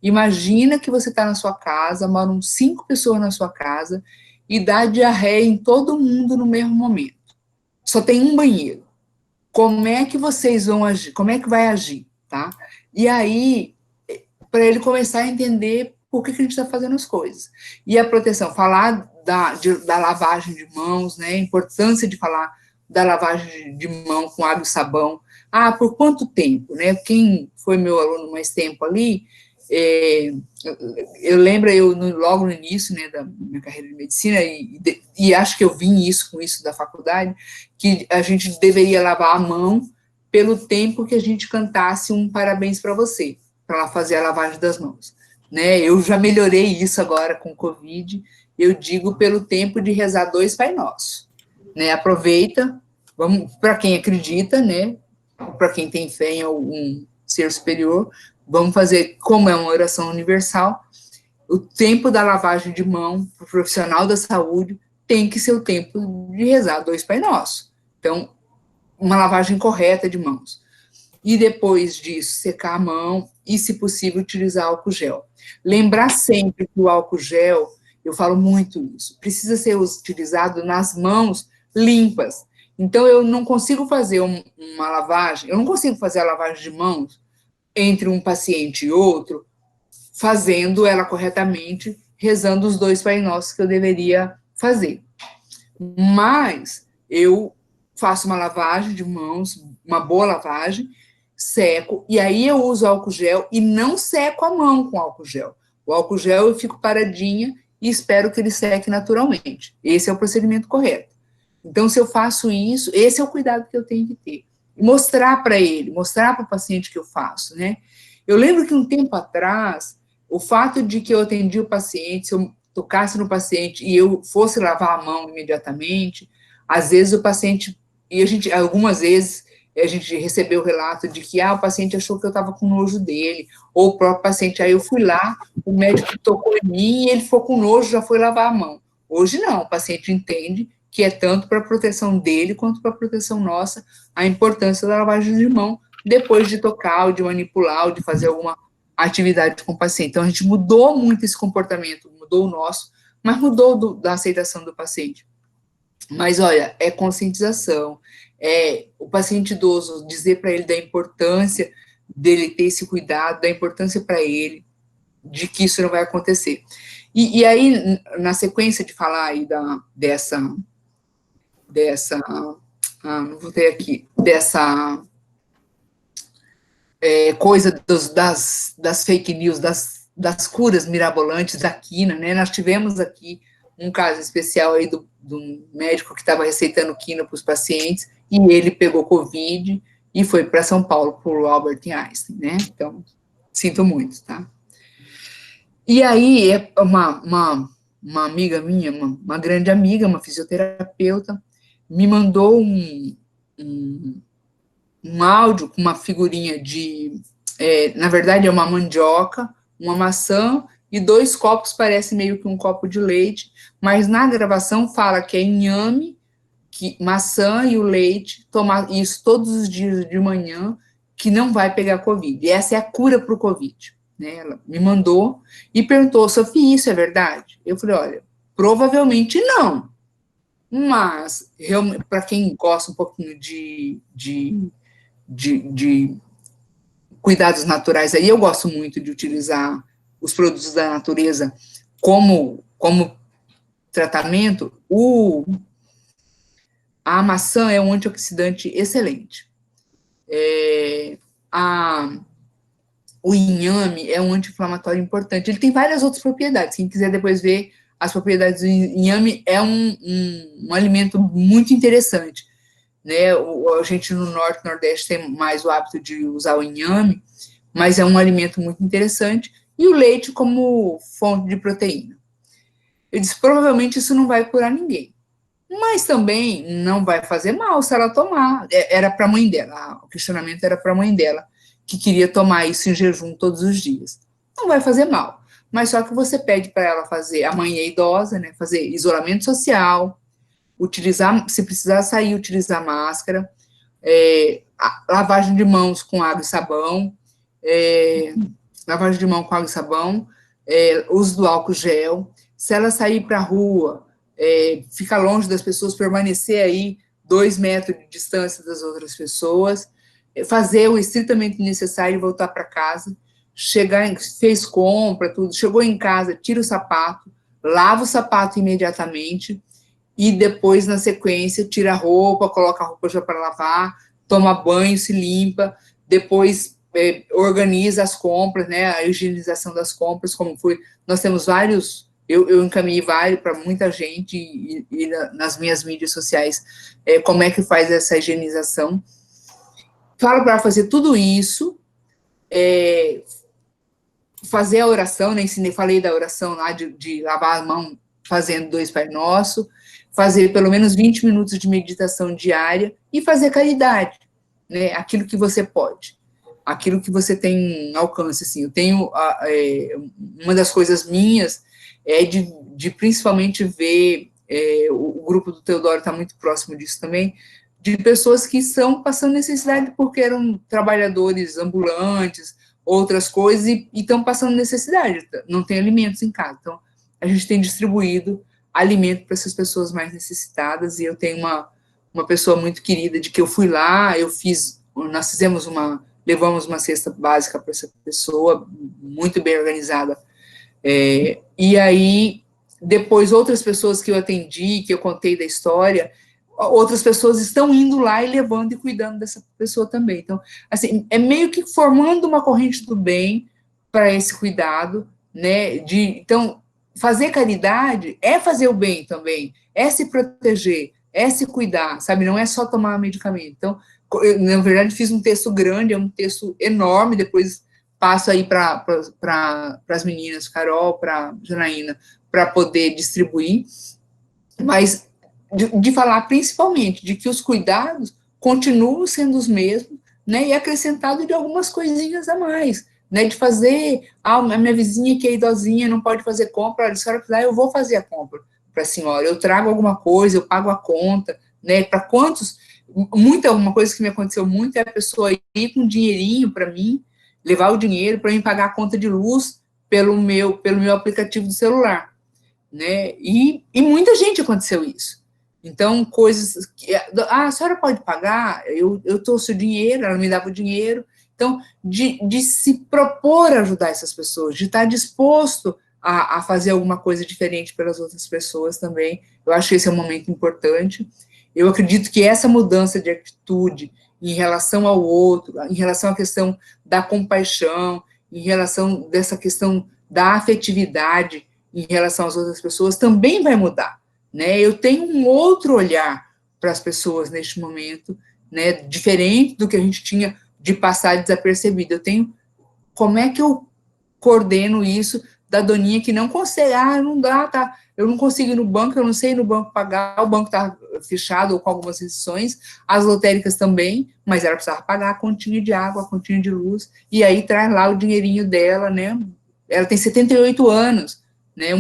imagina que você está na sua casa, moram 5 pessoas na sua casa, e dá diarreia em todo mundo no mesmo momento. Só tem um banheiro. Como é que vocês vão agir? Como é que vai agir, tá? E aí, para ele começar a entender por que a gente está fazendo as coisas. E a proteção, falar da lavagem de mãos, né? A importância de falar da lavagem de mão com água e sabão. Por quanto tempo, né? Quem foi meu aluno mais tempo ali, eu lembro, logo no início, né, da minha carreira de medicina, e acho que eu vim com isso da faculdade, que a gente deveria lavar a mão pelo tempo que a gente cantasse um parabéns para você, para ela fazer a lavagem das mãos. Né? Eu já melhorei isso agora com o Covid, eu digo pelo tempo de rezar 2 Pai Nosso. Né? Aproveita, vamos, para quem acredita, né? Para quem tem fé em algum ser superior, vamos fazer, como é uma oração universal, o tempo da lavagem de mão, para o profissional da saúde, tem que ser o tempo de rezar 2 Pai Nosso. Então, uma lavagem correta de mãos. E depois disso, secar a mão e, se possível, utilizar álcool gel. Lembrar sempre que o álcool gel, eu falo muito isso, precisa ser utilizado nas mãos limpas. Então, eu não consigo fazer uma lavagem, eu não consigo fazer a lavagem de mãos entre um paciente e outro, fazendo ela corretamente, rezando os 2 Pai Nossos que eu deveria fazer. Mas eu faço uma lavagem de mãos, uma boa lavagem, seco, e aí eu uso álcool gel e não seco a mão com álcool gel. O álcool gel eu fico paradinha e espero que ele seque naturalmente. Esse é o procedimento correto. Então, se eu faço isso, esse é o cuidado que eu tenho que ter. Mostrar para ele, mostrar para o paciente que eu faço, né? Eu lembro que um tempo atrás, o fato de que eu atendi o paciente, se eu tocasse no paciente e eu fosse lavar a mão imediatamente, às vezes o paciente, e algumas vezes, a gente recebeu o relato de que o paciente achou que eu estava com nojo dele, ou o próprio paciente, aí eu fui lá, o médico tocou em mim e ele ficou com nojo, já foi lavar a mão. Hoje não, o paciente entende que é tanto para a proteção dele quanto para a proteção nossa, a importância da lavagem de mão, depois de tocar, ou de manipular, ou de fazer alguma atividade com o paciente. Então, a gente mudou muito esse comportamento, mudou o nosso, mas mudou da aceitação do paciente. Mas, olha, é conscientização, é o paciente idoso dizer para ele da importância dele ter esse cuidado, da importância para ele de que isso não vai acontecer. E aí, na sequência de falar aí não vou ter aqui, dessa coisa das fake news, das curas mirabolantes da quina, né? Nós tivemos aqui um caso especial aí do médico que estava receitando quina para os pacientes, e ele pegou Covid e foi para São Paulo por Albert Einstein, né? Então, sinto muito, tá? E aí, uma amiga minha, uma grande amiga, uma fisioterapeuta, me mandou um áudio com uma figurinha na verdade é uma mandioca, uma maçã e 2 copos, parece meio que um copo de leite, mas na gravação fala que é inhame, maçã e o leite, tomar isso todos os dias de manhã, que não vai pegar Covid. E essa é a cura para o Covid. Né? Ela me mandou e perguntou, Sofia, isso é verdade? Eu falei, olha, provavelmente não. Mas, para quem gosta um pouquinho de cuidados naturais, aí eu gosto muito de utilizar os produtos da natureza como tratamento, a maçã é um antioxidante excelente. O inhame é um anti-inflamatório importante. Ele tem várias outras propriedades. Quem quiser depois ver as propriedades do inhame, é um alimento muito interessante. Né? A gente no Norte e Nordeste tem mais o hábito de usar o inhame, mas é um alimento muito interessante. E o leite como fonte de proteína. Eu disse, provavelmente isso não vai curar ninguém. Mas também não vai fazer mal se ela tomar. Era para a mãe dela, o questionamento era para a mãe dela, que queria tomar isso em jejum todos os dias. Não vai fazer mal. Mas só que você pede para ela fazer, a mãe é idosa, né, fazer isolamento social, utilizar, se precisar sair, utilizar máscara, lavagem de mãos com água e sabão, lavagem de mão com água e sabão, uso do álcool gel. Se ela sair para a rua, ficar longe das pessoas, permanecer aí 2 metros de distância das outras pessoas, fazer o estritamente necessário e voltar para casa, fez compra, tudo, chegou em casa, tira o sapato, lava o sapato imediatamente e depois, na sequência, tira a roupa, coloca a roupa já para lavar, toma banho, se limpa, depois organiza as compras, né, a higienização das compras, como foi, nós temos vários, eu encaminhei vários para muita gente e nas minhas mídias sociais, como é que faz essa higienização. falo para ela fazer tudo isso, fazer a oração, né? Falei da oração lá de lavar a mão fazendo 2 Pai Nosso, fazer pelo menos 20 minutos de meditação diária e fazer caridade, né? Aquilo que você pode, aquilo que você tem alcance, assim. Eu tenho, uma das coisas minhas é de principalmente ver, o grupo do Teodoro está muito próximo disso também, de pessoas que estão passando necessidade porque eram trabalhadores ambulantes, outras coisas, e estão passando necessidade, não tem alimentos em casa. Então, a gente tem distribuído alimento para essas pessoas mais necessitadas, e eu tenho uma pessoa muito querida de que eu fui lá, nós levamos uma cesta básica para essa pessoa, muito bem organizada, e aí, depois, outras pessoas que eu atendi, que eu contei da história, outras pessoas estão indo lá e levando e cuidando dessa pessoa também. Então, assim, é meio que formando uma corrente do bem para esse cuidado, né? Então, fazer caridade é fazer o bem também, é se proteger, é se cuidar, sabe? Não é só tomar medicamento. Então, eu, na verdade, fiz um texto grande, é um texto enorme, depois passo aí para as meninas, Carol, para Janaína, para poder distribuir, mas de falar principalmente de que os cuidados continuam sendo os mesmos, né, e acrescentado de algumas coisinhas a mais, né, de fazer, a minha vizinha que é idosinha não pode fazer compra, a senhora quiser, eu vou fazer a compra para a senhora, eu trago alguma coisa, eu pago a conta, né, para quantos, uma coisa que me aconteceu muito é a pessoa ir com um dinheirinho para mim, levar o dinheiro para mim pagar a conta de luz pelo meu aplicativo do celular, né, e muita gente aconteceu isso. Então, coisas que, a senhora pode pagar, eu trouxe o dinheiro, ela me dava o dinheiro. Então, de se propor a ajudar essas pessoas, de estar disposto a fazer alguma coisa diferente pelas outras pessoas também, eu acho que esse é um momento importante. Eu acredito que essa mudança de atitude em relação ao outro, em relação à questão da compaixão, em relação dessa questão da afetividade em relação às outras pessoas, também vai mudar. Né, eu tenho um outro olhar para as pessoas neste momento, né, diferente do que a gente tinha de passar desapercebido. Eu tenho, como é que eu coordeno isso da doninha que não consegue, não dá, tá, eu não consigo ir no banco, eu não sei ir no banco pagar, o banco está fechado ou com algumas restrições, as lotéricas também, mas ela precisava pagar a continha de água, a continha de luz, e aí traz lá o dinheirinho dela, né, ela tem 78 anos, né,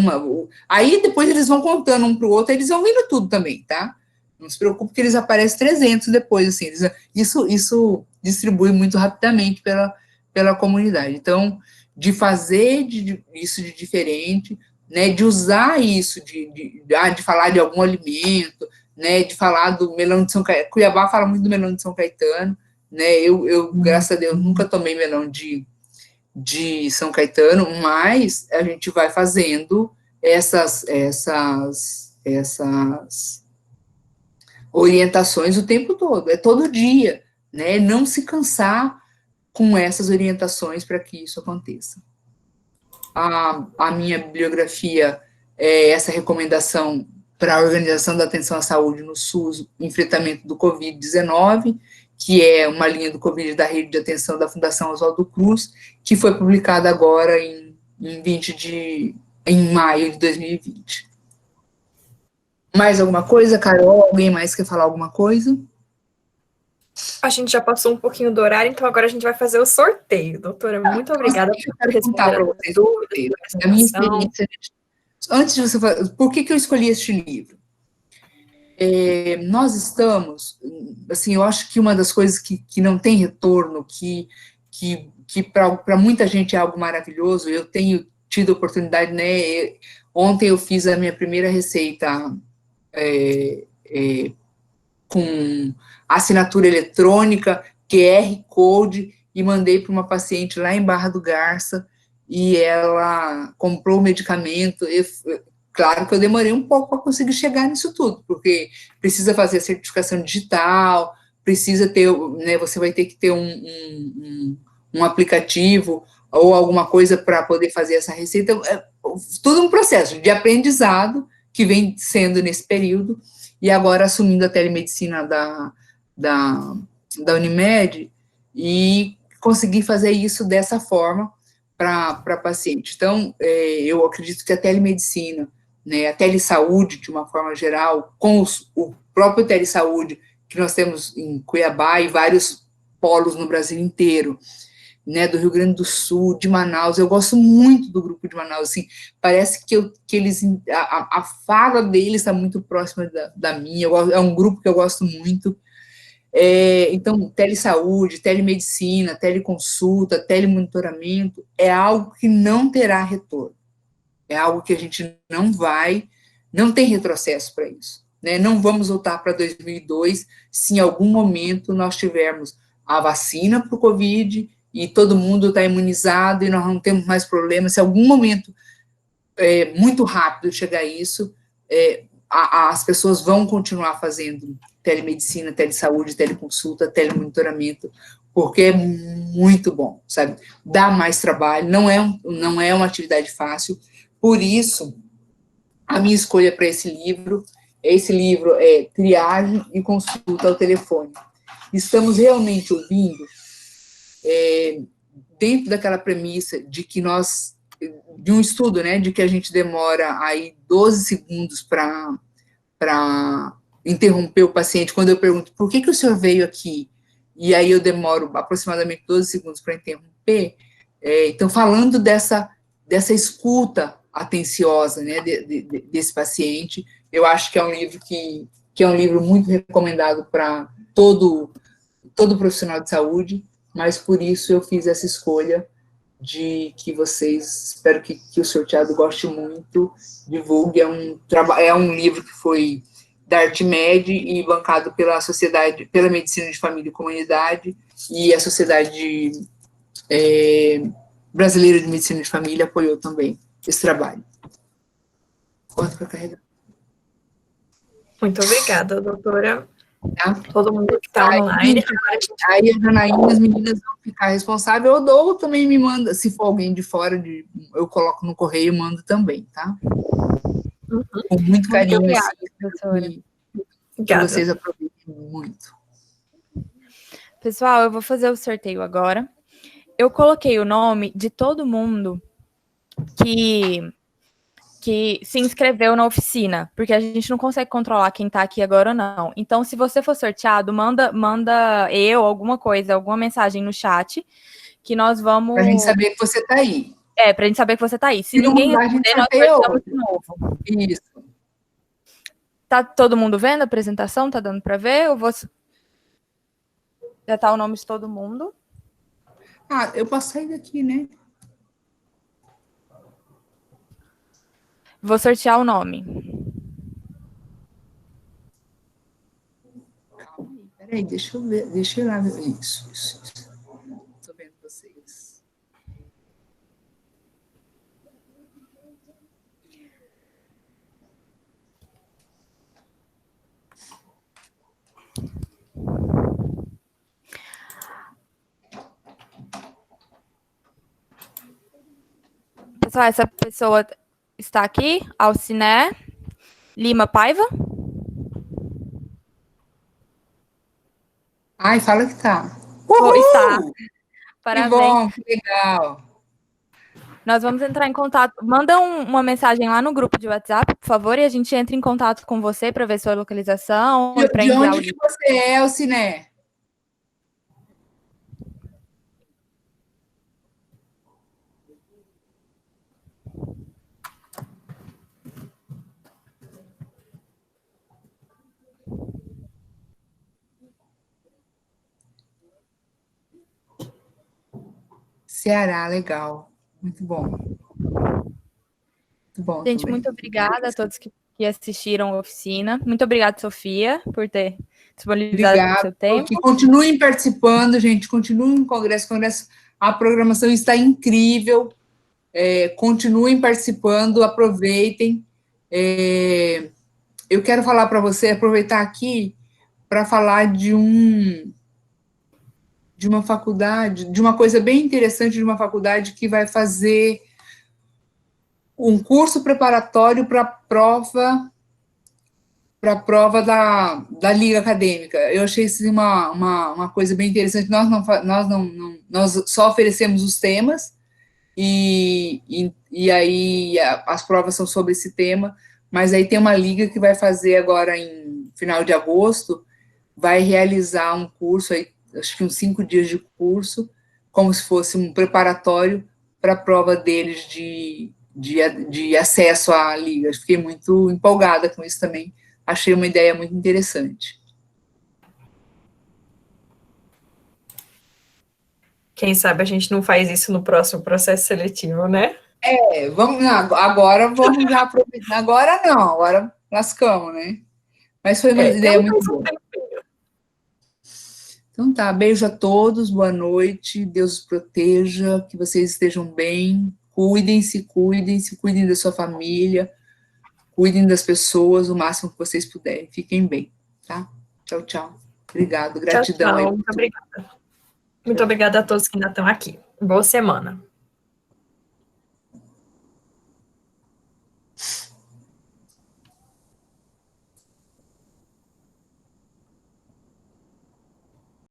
aí depois eles vão contando um para o outro, eles vão indo tudo também, tá? Não se preocupe que eles aparecem 300 depois, assim, isso distribui muito rapidamente pela comunidade. Então, de fazer isso de diferente, né, de usar isso, de falar de algum alimento, né, de falar do melão de São Caetano, Cuiabá fala muito do melão de São Caetano, né, eu graças a Deus, nunca tomei melão de São Caetano, mas a gente vai fazendo essas orientações o tempo todo, é todo dia, né? Não se cansar com essas orientações para que isso aconteça. A minha bibliografia é essa recomendação para a Organização da Atenção à Saúde no SUS, enfrentamento do Covid-19, que é uma linha do Covid da rede de atenção da Fundação Oswaldo Cruz, que foi publicada agora em maio de 2020. Mais alguma coisa, Carol? Alguém mais quer falar alguma coisa? A gente já passou um pouquinho do horário, então agora a gente vai fazer o sorteio. Doutora, muito obrigada por responder para vocês dúvidas. A minha experiência, antes de você falar, por que eu escolhi este livro? Nós estamos, assim, eu acho que uma das coisas que não tem retorno, que para muita gente é algo maravilhoso, eu tenho tido oportunidade, né, ontem eu fiz a minha primeira receita com assinatura eletrônica, QR Code, e mandei para uma paciente lá em Barra do Garça, e ela comprou o medicamento, claro que eu demorei um pouco para conseguir chegar nisso tudo, porque precisa fazer a certificação digital, precisa ter, né, você vai ter que ter um aplicativo ou alguma coisa para poder fazer essa receita, tudo um processo de aprendizado que vem sendo nesse período, e agora assumindo a telemedicina da Unimed, e conseguir fazer isso dessa forma para paciente. Então, eu acredito que a telemedicina, né, a telesaúde, de uma forma geral, com o próprio telesaúde que nós temos em Cuiabá e vários polos no Brasil inteiro, né, do Rio Grande do Sul, de Manaus, eu gosto muito do grupo de Manaus, assim, parece que eles, a fala deles está muito próxima da minha, é um grupo que eu gosto muito. Então, telesaúde, telemedicina, teleconsulta, telemonitoramento, é algo que não terá retorno, é algo que a gente não tem retrocesso para isso, né? Não vamos voltar para 2002 se em algum momento nós tivermos a vacina para o Covid e todo mundo está imunizado e nós não temos mais problemas. Se em algum momento muito rápido chegar a isso, as pessoas vão continuar fazendo telemedicina, telesaúde, teleconsulta, telemonitoramento, porque é muito bom, sabe? Dá mais trabalho, não é uma atividade fácil, por isso, a minha escolha para esse livro é Triagem e Consulta ao Telefone. Estamos realmente ouvindo, dentro daquela premissa de um estudo, né, de que a gente demora aí 12 segundos para interromper o paciente, quando eu pergunto, por que o senhor veio aqui? E aí eu demoro aproximadamente 12 segundos para interromper. Então, falando dessa escuta atenciosa, né, desse paciente, eu acho que é um livro que é um livro muito recomendado para todo profissional de saúde, mas por isso eu fiz essa escolha de que vocês, espero que o sorteado goste muito, divulgue, é um livro que foi da Artimed e bancado pela Sociedade, pela Medicina de Família e Comunidade, e a Sociedade Brasileira de Medicina de Família apoiou também esse trabalho. Pode para carregar. Muito obrigada, doutora. Tá? Todo mundo que está online. Aí a Janaína, as meninas vão ficar responsáveis, ou também me manda, se for alguém de fora, eu coloco no correio e mando também, tá? Uhum. Com muito carinho. Muito obrigada, doutora. Que vocês aproveitem muito. Pessoal, eu vou fazer o sorteio agora. Eu coloquei o nome de todo mundo que se inscreveu na oficina, porque a gente não consegue controlar quem está aqui agora ou não. Então, se você for sorteado, manda alguma coisa, alguma mensagem no chat, que nós vamos... Para a gente saber que você está aí. Para a gente saber que você está aí. Se ninguém responder, nós sorteamos de novo. Isso. Tá todo mundo vendo a apresentação? Tá dando para ver? Eu vou... Já tá o nome de todo mundo. Eu posso sair daqui, né? Vou sortear o nome. Calma aí, peraí, deixa eu ver, deixa eu ir lá ver. Isso. Estou vendo vocês. Pessoal, essa pessoa está aqui, Alciné Lima Paiva. Ai, fala que tá. Está. Parabéns. Que bom, que legal. Nós vamos entrar em contato. Manda uma mensagem lá no grupo de WhatsApp, por favor, e a gente entra em contato com você para ver sua localização. De onde que você é, Alciné? Ceará, legal. Muito bom. Muito bom. Gente, também. muito obrigada a todos que assistiram a oficina. Muito obrigada, Sofia, por ter disponibilizado o seu tempo. Continuem participando, gente. Continuem no Congresso. A programação está incrível. Continuem participando, aproveitem. Eu quero falar para você, aproveitar aqui para falar de uma faculdade, de uma coisa bem interessante, de uma faculdade que vai fazer um curso preparatório para a prova para a prova da Liga Acadêmica. Eu achei isso uma coisa bem interessante. Nós só oferecemos os temas, e aí as provas são sobre esse tema, mas aí tem uma liga que vai fazer agora em final de agosto, vai realizar um curso, aí, acho que uns 5 dias de curso, como se fosse um preparatório para a prova deles de acesso à liga. Fiquei muito empolgada com isso também, achei uma ideia muito interessante. Quem sabe a gente não faz isso no próximo processo seletivo, né? Agora vamos já aproveitar. Agora não, agora lascamos, né? Mas foi uma ideia muito boa. Então tá, beijo a todos, boa noite, Deus os proteja, que vocês estejam bem, cuidem-se, cuidem da sua família, cuidem das pessoas o máximo que vocês puderem, fiquem bem, tá? Tchau, tchau. Obrigado, gratidão. Tchau, tchau. Muito obrigada. Muito obrigada a todos que ainda estão aqui. Boa semana.